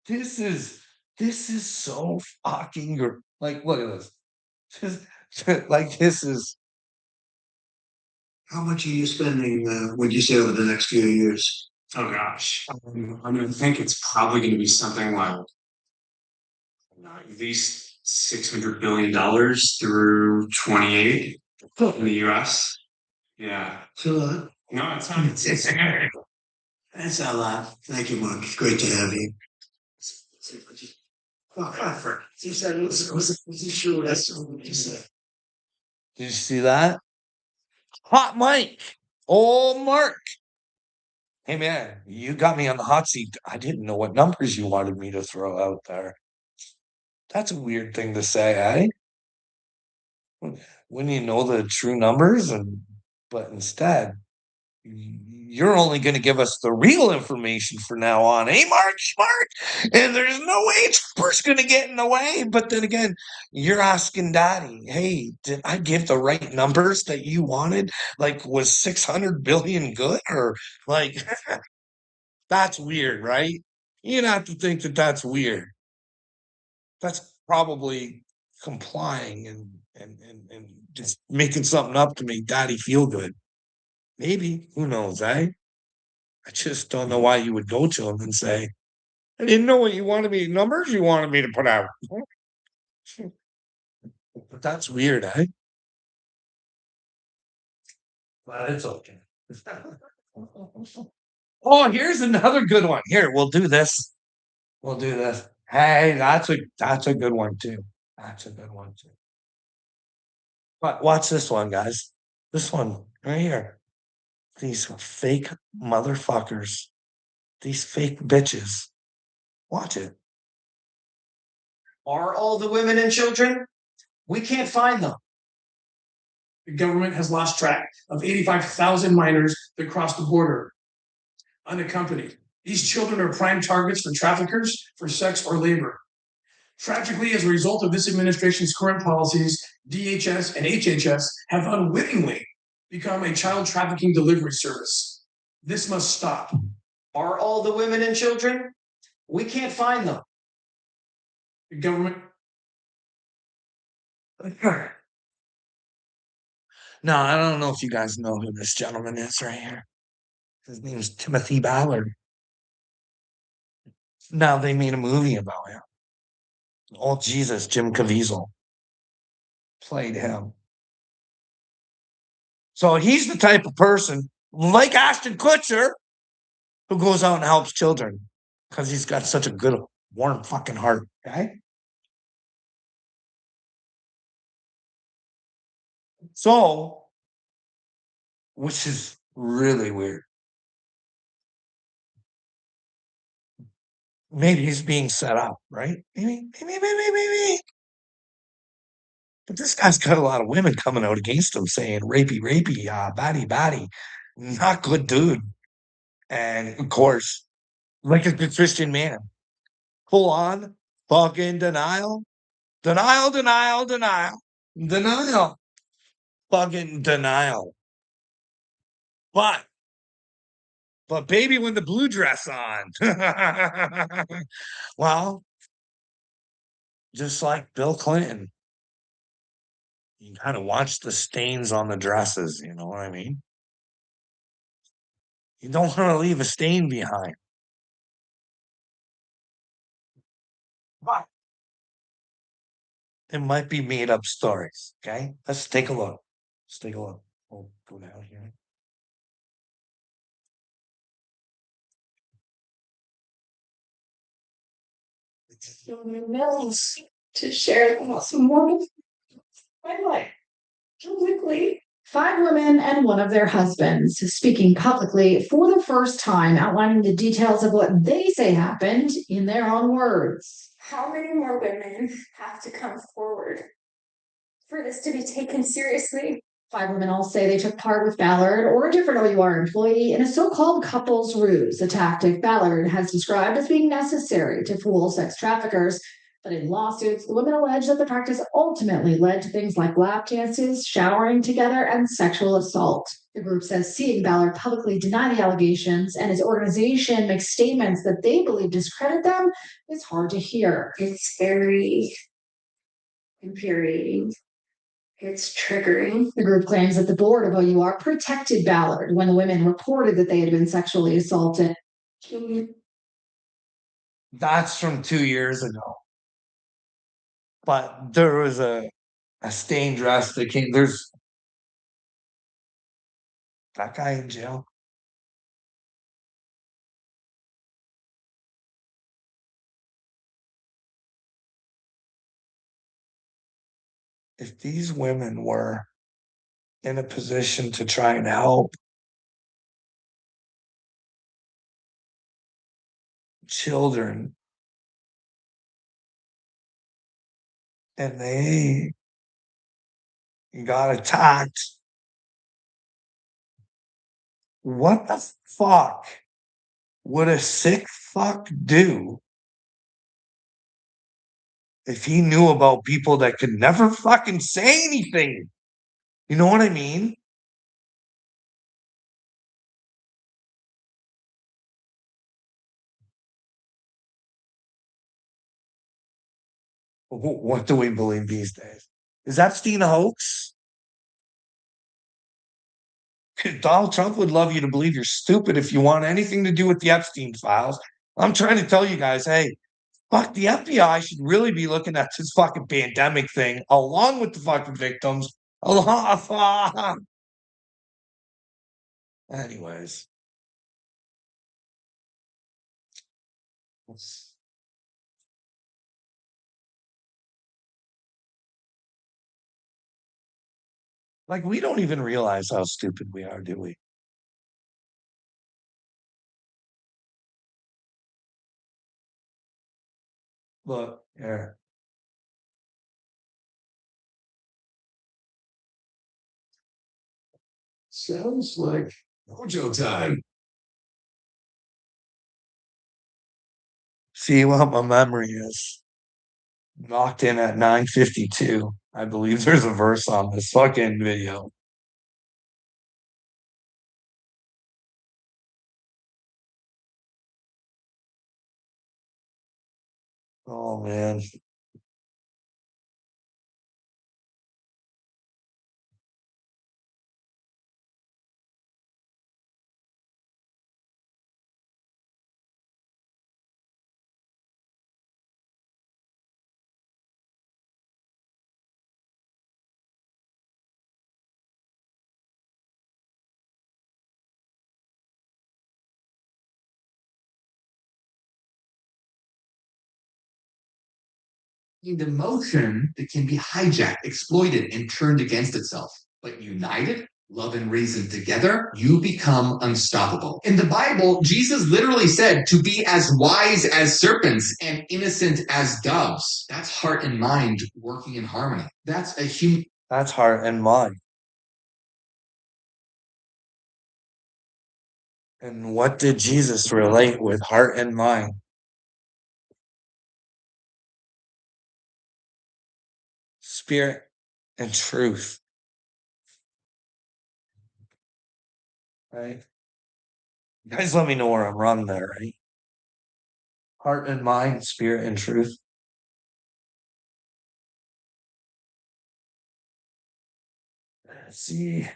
This is this is so fucking like look at this. Like this is How much are you spending, would you say, over the next few years? Oh gosh. I think it's probably going to be something like at least $600 billion through 28 in the US. Yeah. So, No, it's not. that's a lot. Thank you, Mark. It's great to have you. Oh, God, he said, was he sure that's what he said? did you see that? Hot Mike. Oh Mark. Hey man, you got me on the hot seat. I didn't know what numbers you wanted me to throw out there. That's a weird thing to say, eh? When you know the true numbers but instead you're only going to give us the real information for now on, eh, Mark? And there's no way Chopper's going to get in the way. But then again, you're asking Daddy, hey, did I give the right numbers that you wanted? Like, was 600 billion good? Or like, that's weird, right? You'd have to think that that's weird. That's probably complying and just making something up to make Daddy feel good. Maybe, who knows, eh? I just don't know why you would go to him and say, I didn't know what you wanted me numbers you wanted me to put out. But that's weird, eh? But it's okay. Oh, here's another good one. Here, we'll do this. We'll do this. Hey, that's a good one too. That's a good one too. But watch this one, guys. This one right here. These fake motherfuckers. These fake bitches. Watch it. Are all the women and children? We can't find them. The government has lost track of 85,000 minors that crossed the border unaccompanied. These children are prime targets for traffickers for sex or labor. Tragically, as a result of this administration's current policies, DHS and HHS have unwittingly become a child trafficking delivery service. This must stop. Are all the women and children? We can't find them. The government. Now, I don't know if you guys know who this gentleman is right here. His name is Timothy Ballard. Now they made a movie about him. Oh Jesus, Jim Caviezel played him. So he's the type of person, like Ashton Kutcher, who goes out and helps children because he's got such a good, warm fucking heart. Okay. So, which is really weird. Maybe he's being set up, right? Maybe. But this guy's got a lot of women coming out against him saying rapey, batty. Not good dude. And of course, like a good Christian man, full on fucking denial, denial, fucking denial. But, but baby, when the blue dress on, well, just like Bill Clinton, you kind of watch the stains on the dresses. You know what I mean? You don't want to leave a stain behind. But it might be made up stories. Okay, let's take a look. Let's take a look. We'll go down here. mills to share the most morbid my life publicly. 5 women and one of their husbands speaking publicly for the first time, outlining the details of what they say happened in their own words. How many more women have to come forward for this to be taken seriously? 5 women all say they took part with Ballard or a different OUR employee in a so-called couples ruse, a tactic Ballard has described as being necessary to fool sex traffickers. But in lawsuits, the women allege that the practice ultimately led to things like lap dances, showering together, and sexual assault. The group says seeing Ballard publicly deny the allegations and his organization make statements that they believe discredit them is hard to hear. It's very infuriating. It's triggering. The group claims that the board of OUR protected Ballard when the women reported that they had been sexually assaulted. That's from 2 years ago. But there was a stained dress that came. There's that guy in jail. If these women were in a position to try and help children and they got attacked, what the fuck would a sick fuck do if he knew about people that could never fucking say anything? You know what I mean? What do we believe these days? Is Epstein a hoax? Donald Trump would love you to believe you're stupid if you want anything to do with the Epstein files. I'm trying to tell you guys, hey, fuck, the FBI should really be looking at this fucking pandemic thing along with the fucking victims. Anyways. Like, we don't even realize how stupid we are, do we? Look, here. Sounds like mojo time. See what my memory is. Knocked in at 9:52. I believe there's a verse on this fucking video. Oh man. The emotion that can be hijacked, exploited, and turned against itself. But united, love and reason together, you become unstoppable. In the Bible, Jesus literally said to be as wise as serpents and innocent as doves. That's heart and mind working in harmony. That's heart and mind. And what did Jesus relate with heart and mind? Spirit and truth. Right? You guys let me know where I'm wrong there, right? Heart and mind, spirit and truth. Let's see.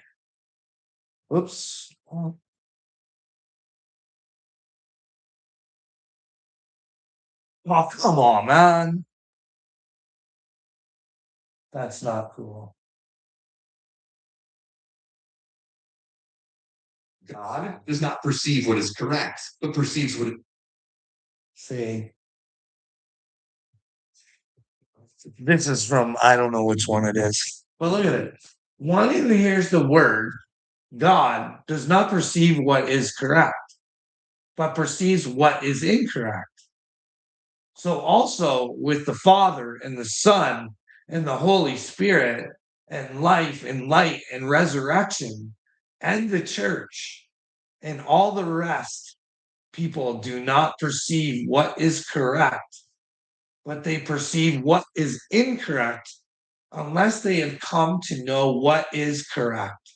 Whoops. Oh, come on, man. That's not cool. God does not perceive what is correct, but perceives what. See, This is from, I don't know which one it is. But look at it. One who hears the word, God, does not perceive what is correct, but perceives what is incorrect. So also with the Father and the Son and the Holy Spirit and life and light and resurrection and the church and all the rest, people do not perceive what is correct, but they perceive what is incorrect unless they have come to know what is correct.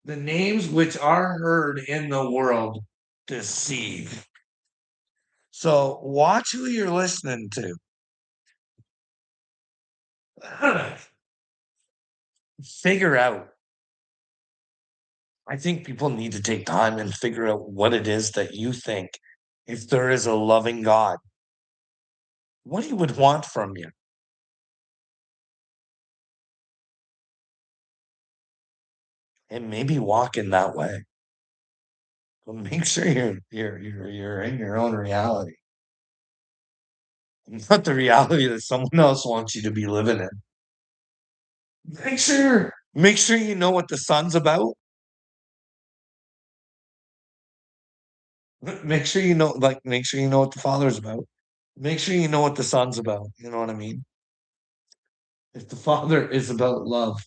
The names which are heard in the world deceive. So watch who you're listening to. Figure out. I think people need to take time and figure out what it is that you think, if there is a loving God, what he would want from you. And maybe walk in that way. But make sure you're in your own reality. Not the reality that someone else wants you to be living in. Make sure you know what the sun's about. Make sure you know, make sure you know what the Father's about. Make sure you know what the Son's about. You know what I mean? If the Father is about love,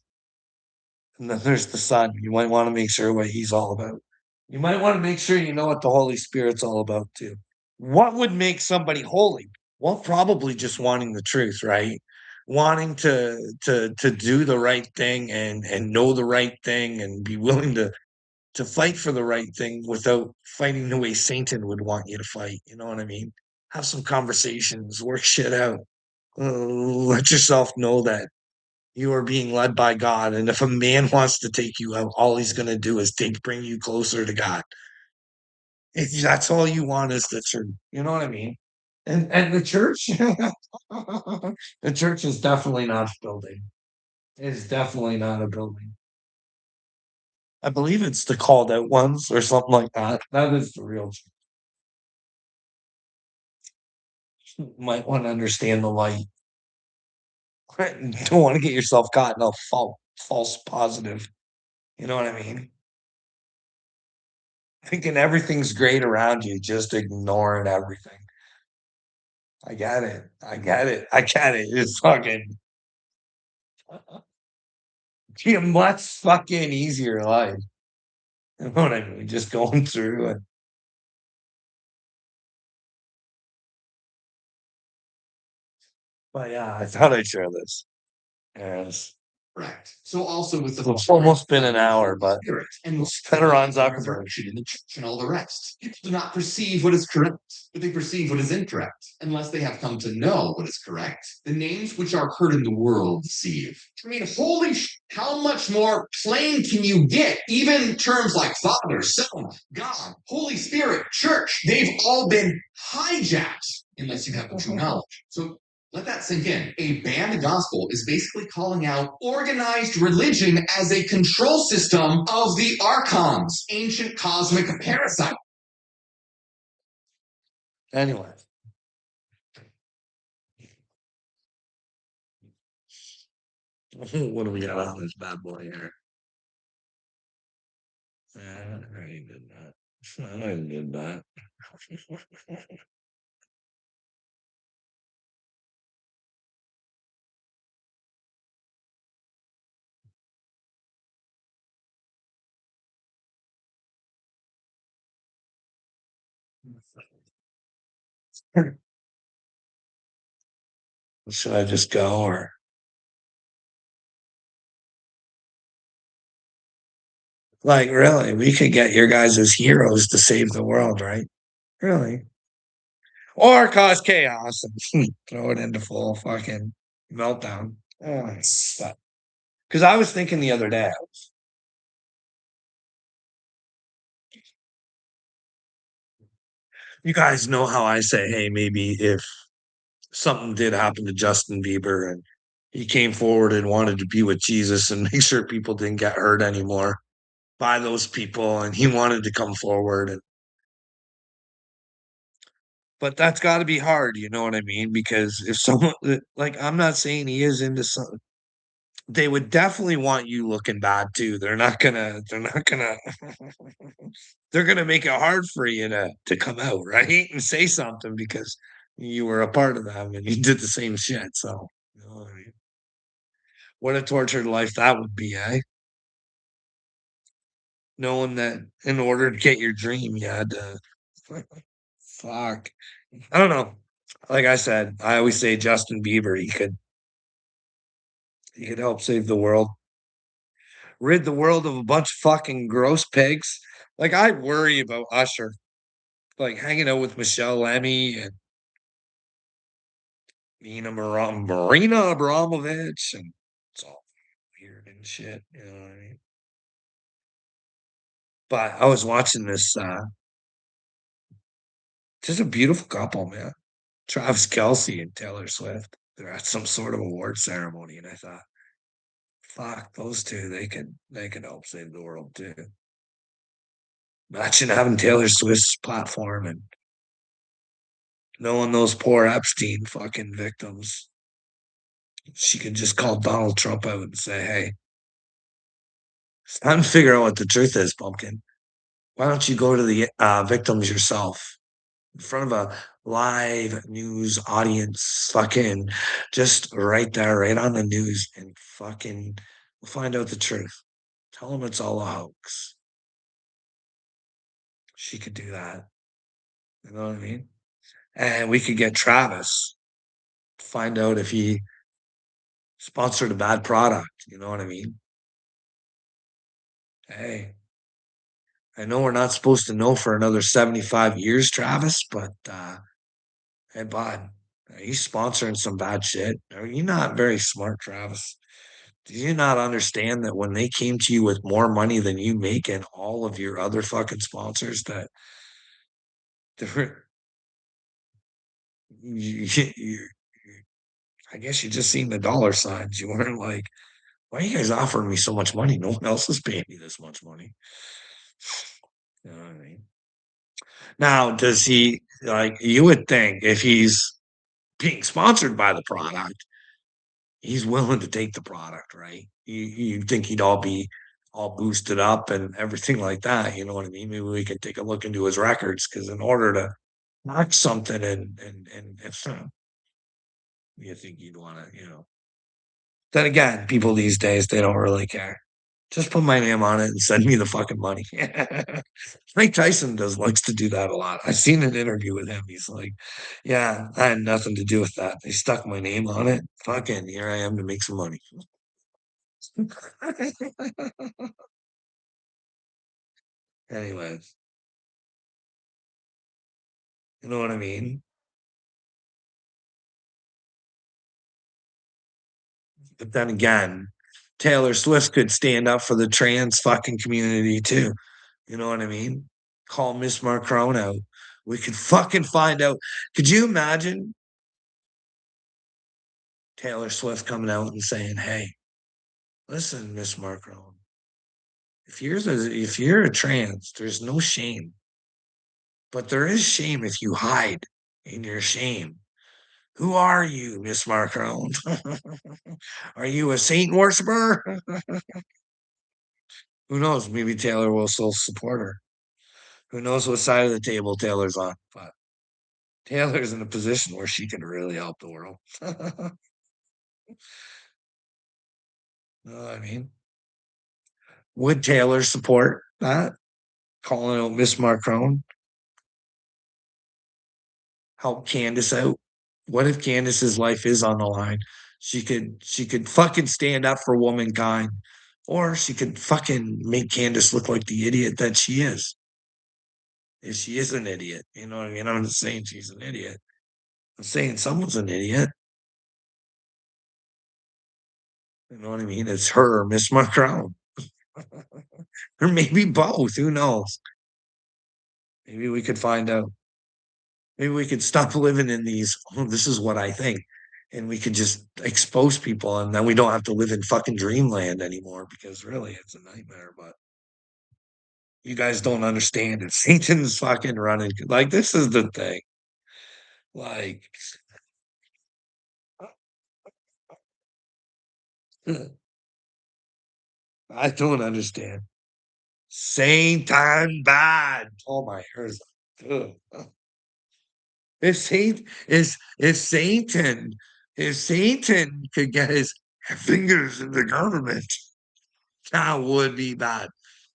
and then there's the Son, you might want to make sure what he's all about. You might want to make sure you know what the Holy Spirit's all about too. What would make somebody holy? Well, probably just wanting the truth, right? Wanting to do the right thing and know the right thing and be willing to fight for the right thing without fighting the way Satan would want you to fight. You know what I mean? Have some conversations, work shit out. Let yourself know that you are being led by God. And if a man wants to take you out, all he's going to do is bring you closer to God. If that's all you want is the truth. You know what I mean? And the church, the church is definitely not a building. It's definitely not a building. I believe it's the called out ones or something like that. That is the real church. Might want to understand the light. Don't want to get yourself caught in a false positive. You know what I mean? Thinking everything's great around you, just ignoring everything. I get it. I get it. I get it. It's fucking be a much fucking easier life. You know what I mean? Just going through it. But yeah, I thought I'd share this. Yes. Correct. So also with the It's almost been an hour, but Spirit and it's better on Zuckerberg. resurrection in the church and all the rest. People do not perceive what is correct, but they perceive what is incorrect, unless they have come to know what is correct. The names which are heard in the world deceive. I mean, how much more plain can you get? Even terms like Father, Son, God, Holy Spirit, Church, they've all been hijacked unless you have the true knowledge. So let that sink in. A banned gospel is basically calling out organized religion as a control system of the archons, ancient cosmic parasite. Anyway. What do we got on this bad boy here? I already did that. I already did that. Should I just go or like really? We could get your guys as heroes to save the world, right? Really? Or cause chaos and throw it into full fucking meltdown. Because I was thinking the other day, you guys know how I say, hey, maybe if something did happen to Justin Bieber and he came forward and wanted to be with Jesus and make sure people didn't get hurt anymore by those people, and he wanted to come forward and But that's got to be hard, you know what I mean? Because if someone like I'm not saying he is into some, they would definitely want you looking bad too. They're not gonna they're gonna make it hard for you to come out, right? And say something because you were a part of them and you did the same shit. So you know what I mean? What a tortured life that would be, eh? Knowing that in order to get your dream, you had to fuck. I don't know. Like I said, I always say Justin Bieber, he could help save the world, rid the world of a bunch of fucking gross pigs. Like I worry about Usher, like hanging out with Michelle Lemmy and Marina Abramovich, and it's all weird and shit. You know what I mean? But I was watching this, just a beautiful couple, man. Travis Kelsey and Taylor Swift. They're at some sort of award ceremony, and I thought, fuck, those two, they could help save the world too. Imagine having Taylor Swift's platform and knowing those poor Epstein fucking victims. She could just call Donald Trump out and say, hey, it's time to figure out what the truth is, pumpkin. Why don't you go to the victims yourself in front of a live news audience, fucking just right there, right on the news, and fucking find out the truth. Tell them it's all a hoax. She could do that. You know what I mean? And we could get Travis, find out if he sponsored a bad product. You know what I mean? Hey, I know we're not supposed to know for another 75 years, Travis, but hey, bud, he's sponsoring some bad shit. Are you not very smart, Travis? Do you not understand that when they came to you with more money than you make and all of your other fucking sponsors, that they're, you, I guess you just seen the dollar signs. You weren't like, why are you guys offering me so much money? No one else is paying me this much money. You know what I mean? Now, does he like you would think if he's being sponsored by the product, he's willing to take the product, right? You think he'd all be all boosted up and everything like that. You know what I mean? Maybe we could take a look into his records because in order to knock something and if you think you'd want to, then again, people these days they don't really care. Just put my name on it and send me the fucking money. Mike Tyson does likes to do that a lot. I've seen an interview with him. He's like, "Yeah, I had nothing to do with that. They stuck my name on it. Fucking here I am to make some money." Anyways, you know what I mean? But then again, Taylor Swift could stand up for the trans fucking community too. You know what I mean? Call Miss Marcron out. We could fucking find out. Could you imagine Taylor Swift coming out and saying, "Hey, listen, Miss Marcron, if you're a trans, there's no shame, but there is shame if you hide in your shame. Who are you, Miss Marcron? Are you a saint worshiper?" Who knows? Maybe Taylor will still support her. Who knows what side of the table Taylor's on? But Taylor's in a position where she can really help the world. You know what I mean? Would Taylor support that? Calling out Miss Marcron? Help Candace out? What if Candace's life is on the line? She could fucking stand up for womankind. Or she could fucking make Candace look like the idiot that she is. If she is an idiot. You know what I mean? I'm not saying she's an idiot. I'm saying someone's an idiot. You know what I mean? It's her or Miss Marcron. Or maybe both. Who knows? Maybe we could find out. Maybe we could stop living in these, "Oh, this is what I think." And we could just expose people and then we don't have to live in fucking dreamland anymore because really it's a nightmare. But you guys don't understand it. Satan's fucking running. Like, this is the thing. Like, I don't understand. Satan bad. Oh my ears. Ugh. If Satan could get his fingers in the government, that would be bad.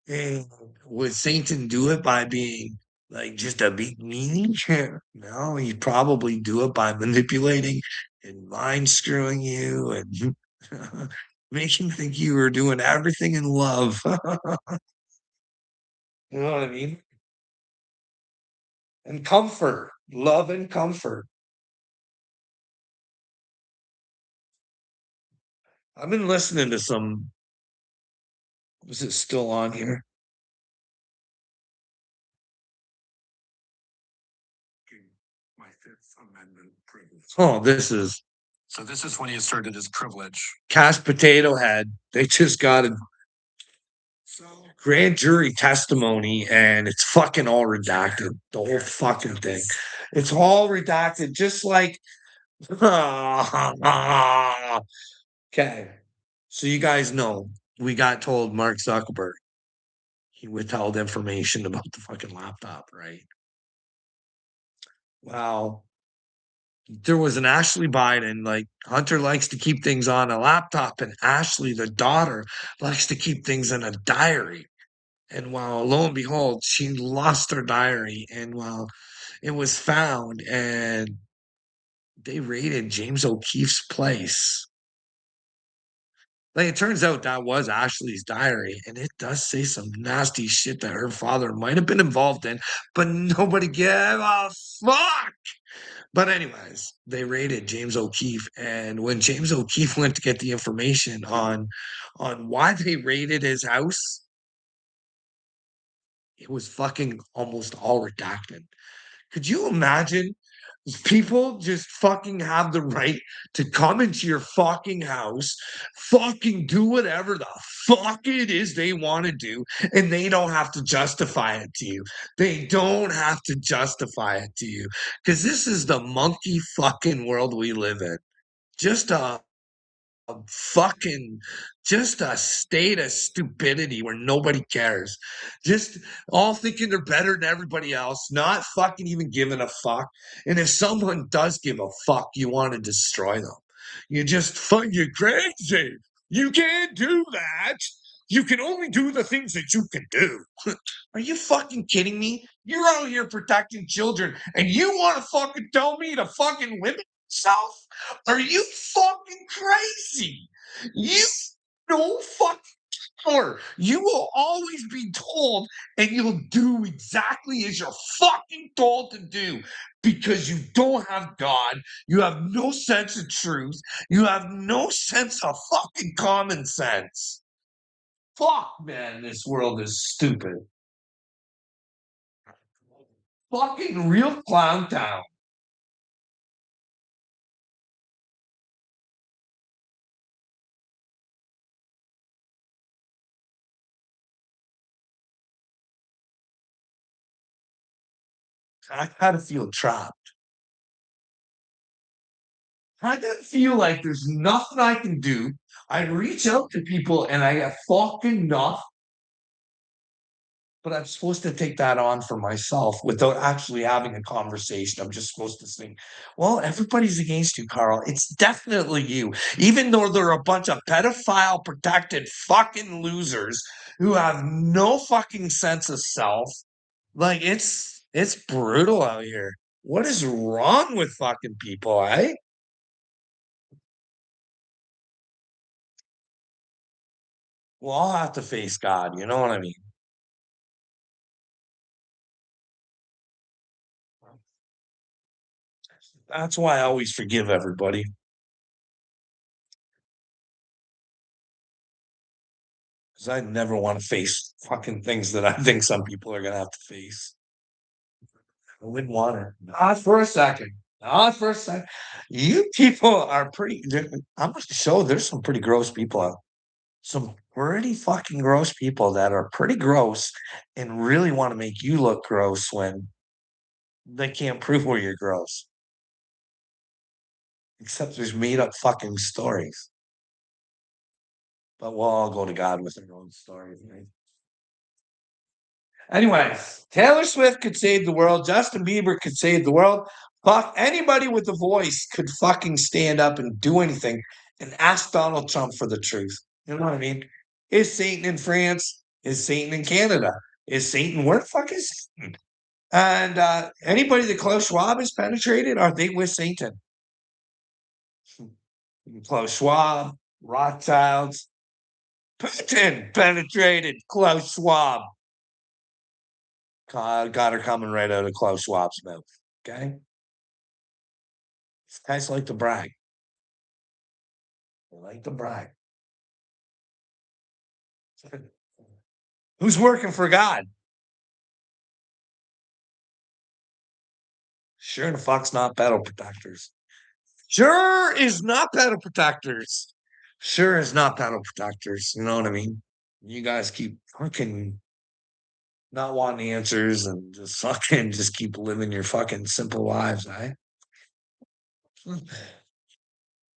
And would Satan do it by being like just a big meanie? No, he'd probably do it by manipulating and mind screwing you and making you think you were doing everything in love. You know what I mean? And comfort, love and comfort. I've been listening to some. Was it still on here? My Fifth Amendment privilege. Oh, this is So this is when he asserted his privilege. Cash Potato Head. They just got a grand jury testimony and it's fucking all redacted. The whole fucking thing. It's all redacted, just like okay. So you guys know we got told Mark Zuckerberg he withheld information about the fucking laptop, right? Wow. There was an Ashley Biden, like Hunter likes to keep things on a laptop, and Ashley, the daughter, likes to keep things in a diary. And while lo and behold, she lost her diary, and while it was found, and they raided James O'Keefe's place. Like it turns out that was Ashley's diary, and it does say some nasty shit that her father might have been involved in, but nobody gave a fuck. But anyways, they raided James O'Keefe, and when James O'Keefe went to get the information on why they raided his house, it was fucking almost all redacted. Could you imagine people just fucking have the right to come into your fucking house, fucking do whatever the fuck it is they want to do, and they don't have to justify it to you. They don't have to justify it to you because this is the monkey fucking world we live in. Just a fucking just a state of stupidity where nobody cares. Just all thinking they're better than everybody else, not fucking even giving a fuck. And if someone does give a fuck, you want to destroy them. You just you're crazy. You can't do that. You can only do the things that you can do. Are you fucking kidding me? You're out here protecting children and you want to fucking tell me to fucking limit myself? Are you fucking crazy? You don't fucking care. You will always be told and you'll do exactly as you're fucking told to do because you don't have God. You have no sense of truth. You have no sense of fucking common sense. Fuck, man, this world is stupid. Fucking real clown town. I kind of feel trapped. I kind of feel like there's nothing I can do. I reach out to people and I get fucking nothing. But I'm supposed to take that on for myself without actually having a conversation. I'm just supposed to think, well, everybody's against you, Carl. It's definitely you. Even though they're a bunch of pedophile protected fucking losers who have no fucking sense of self. Like it's brutal out here. What is wrong with fucking people, eh? Well, I'll have to face God, you know what I mean? That's why I always forgive everybody. Because I never want to face fucking things that I think some people are gonna have to face. I wouldn't want it. Not for a second. Not for a second. You people are pretty. I'm gonna show there's some pretty gross people out. Some pretty fucking gross people that are pretty gross and really want to make you look gross when they can't prove where you're gross. Except there's made up fucking stories. But we'll all go to God with our own stories, right? Anyway, Taylor Swift could save the world. Justin Bieber could save the world. Fuck, anybody with a voice could fucking stand up and do anything and ask Donald Trump for the truth. You know what I mean? Is Satan in France? Is Satan in Canada? Is Satan where the fuck is Satan? And anybody that Klaus Schwab has penetrated, are they with Satan? Klaus Schwab, Rothschilds, Putin penetrated Klaus Schwab. Got her coming right out of Klaus Schwab's mouth. Okay. These guys like to brag. They like to brag. Who's working for God? Sure the fuck's not battle protectors. Sure is not battle protectors. Sure is not battle protectors. You know what I mean? You guys keep fucking not wanting answers and just fucking just keep living your fucking simple lives, eh?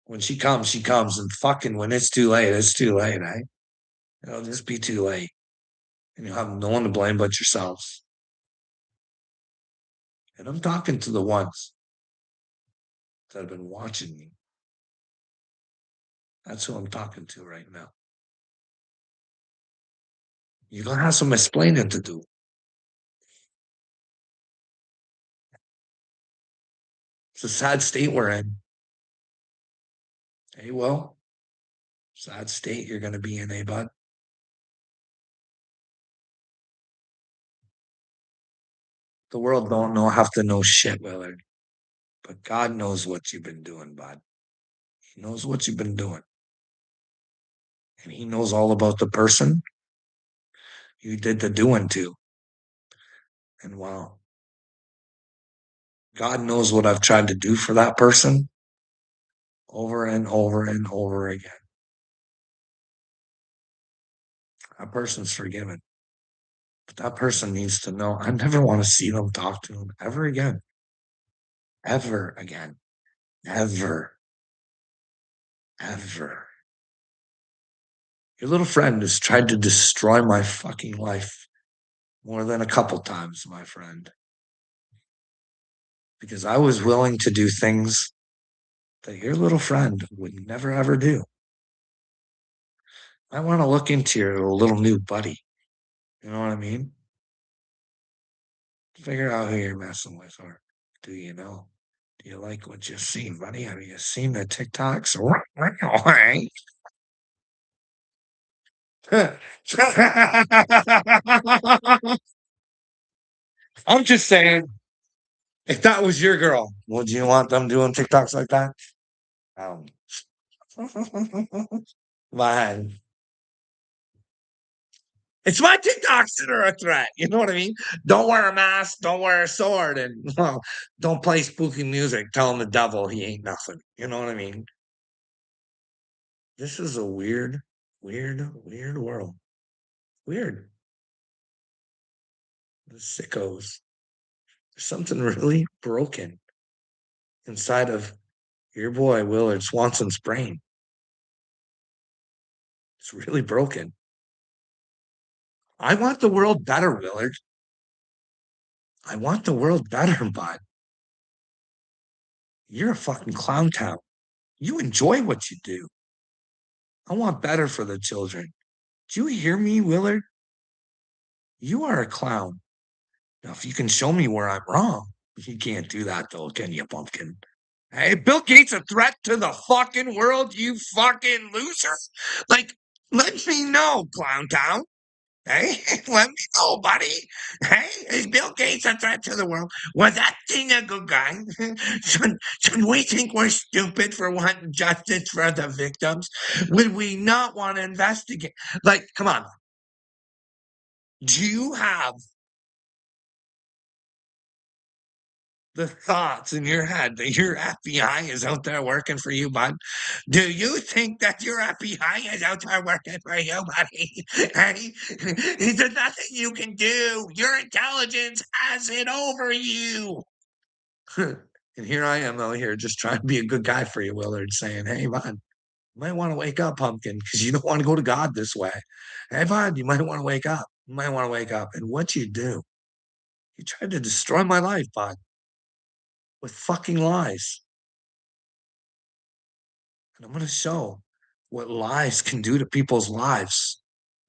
When she comes, and fucking when it's too late, eh? It'll just be too late. And you'll have no one to blame but yourselves. And I'm talking to the ones that have been watching me. That's who I'm talking to right now. You're gonna have some explaining to do. It's a sad state we're in. Hey, well, sad state you're gonna be in, eh, bud? The world don't have to know shit, Willard. But God knows what you've been doing, bud. He knows what you've been doing. And he knows all about the person you did the doing to. And wow, God knows what I've tried to do for that person over and over and over again. That person's forgiven. But that person needs to know I never want to see them talk to him ever again. Ever again. Ever. Ever. Your little friend has tried to destroy my fucking life more than a couple times, my friend. Because I was willing to do things that your little friend would never ever do. I want to look into your little new buddy. You know what I mean? Figure out who you're messing with, or do you know? Do you like what you've seen, buddy? Have you seen the TikToks? I'm just saying, if that was your girl, would you want them doing TikToks like that? Um, Man, it's my TikToks that are a threat. You know what I mean? Don't wear a mask, don't wear a sword, and well, don't play spooky music telling the devil he ain't nothing. You know what I mean? This is a weird, weird world. Weird. The sickos. There's something really broken inside of your boy Willard Swanson's brain. It's really broken. I want the world better, Willard. I want the world better, bud. You're a fucking clown town. You enjoy what you do. I want better for the children. Do you hear me, Willard? You are a clown. Now, if you can show me where I'm wrong, you can't do that, though, can you, pumpkin? Hey, Bill Gates a threat to the fucking world, you fucking loser? Like, let me know, Clown Town. Hey, let me know, buddy. Hey, is Bill Gates a threat to the world? Was that thing a good guy? should we think we're stupid for wanting justice for the victims? Would we not want to investigate? Like, come on. Do you have the thoughts in your head that your FBI is out there working for you, bud? Do you think that your FBI is out there working for you, buddy? Hey, there's nothing you can do. Your intelligence has it over you. And here I am out here just trying to be a good guy for you, Willard, saying, hey, man, you might want to wake up, pumpkin, because you don't want to go to God this way. Hey, bud, you might want to wake up. You might want to wake up. And what you do, you tried to destroy my life, bud, with fucking lies. And I'm going to show what lies can do to people's lives.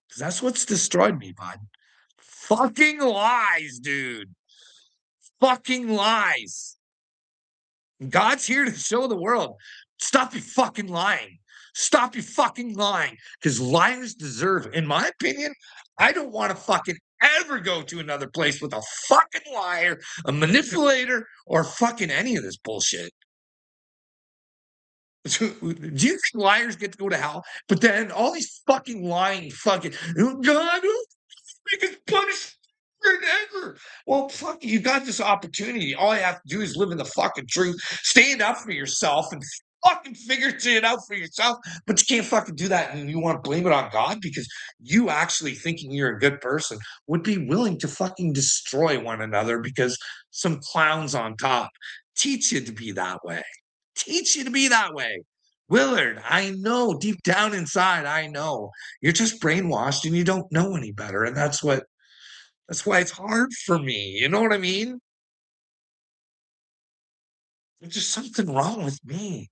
Because that's what's destroyed me, bud. Fucking lies, dude. Fucking lies. God's here to show the world. Stop your fucking lying. Stop your fucking lying. Because liars deserve, in my opinion, I don't want to fucking ever go to another place with a fucking liar, a manipulator, or fucking any of this bullshit. Do you think liars get to go to hell? But then all these fucking lying fucking God, biggest punishment ever. Well, fuck, you got this opportunity. All you have to do is live in the fucking truth, stand up for yourself, and fucking figure shit out for yourself. But you can't fucking do that, and you want to blame it on God because you actually thinking you're a good person would be willing to fucking destroy one another because some clowns on top teach you to be that way. Teach you to be that way. Willard, I know deep down inside, I know you're just brainwashed and you don't know any better. And that's why it's hard for me. You know what I mean? There's just something wrong with me.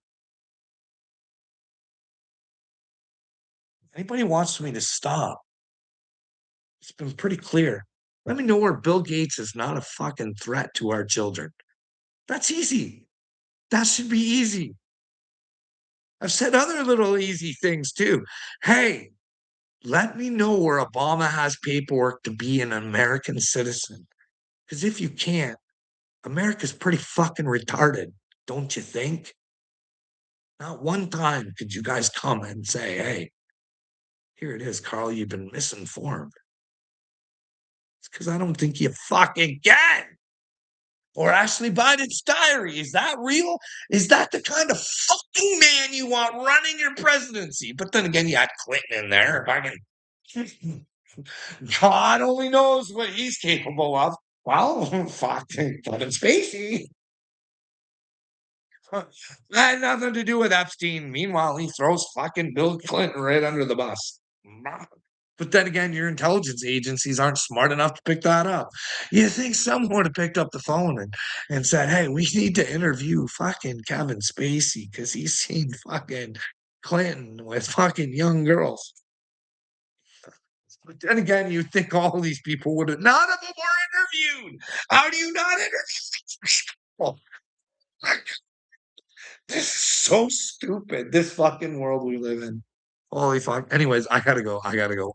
Anybody wants me to stop, it's been pretty clear. Let me know where Bill Gates is not a fucking threat to our children. That's easy. That should be easy. I've said other little easy things too. Hey, let me know where Obama has paperwork to be an American citizen. Because if you can't, America's pretty fucking retarded, don't you think? Not one time could you guys come and say, hey, here it is, Carl, you've been misinformed. It's because I don't think you fucking can. Or Ashley Biden's diary. Is that real? Is that the kind of fucking man you want running your presidency? But then again, you had Clinton in there. God only knows what he's capable of. Well, fucking Kevin Spacey. That had nothing to do with Epstein. Meanwhile, he throws fucking Bill Clinton right under the bus. But then again, your intelligence agencies aren't smart enough to pick that up. You think someone would have picked up the phone and said, hey, we need to interview fucking Kevin Spacey because he's seen fucking Clinton with fucking young girls. But then again, you think all these people would have, none of them were interviewed. How do you not interview? This is so stupid. This fucking world we live in. Holy fuck. Anyways, I gotta go. I gotta go.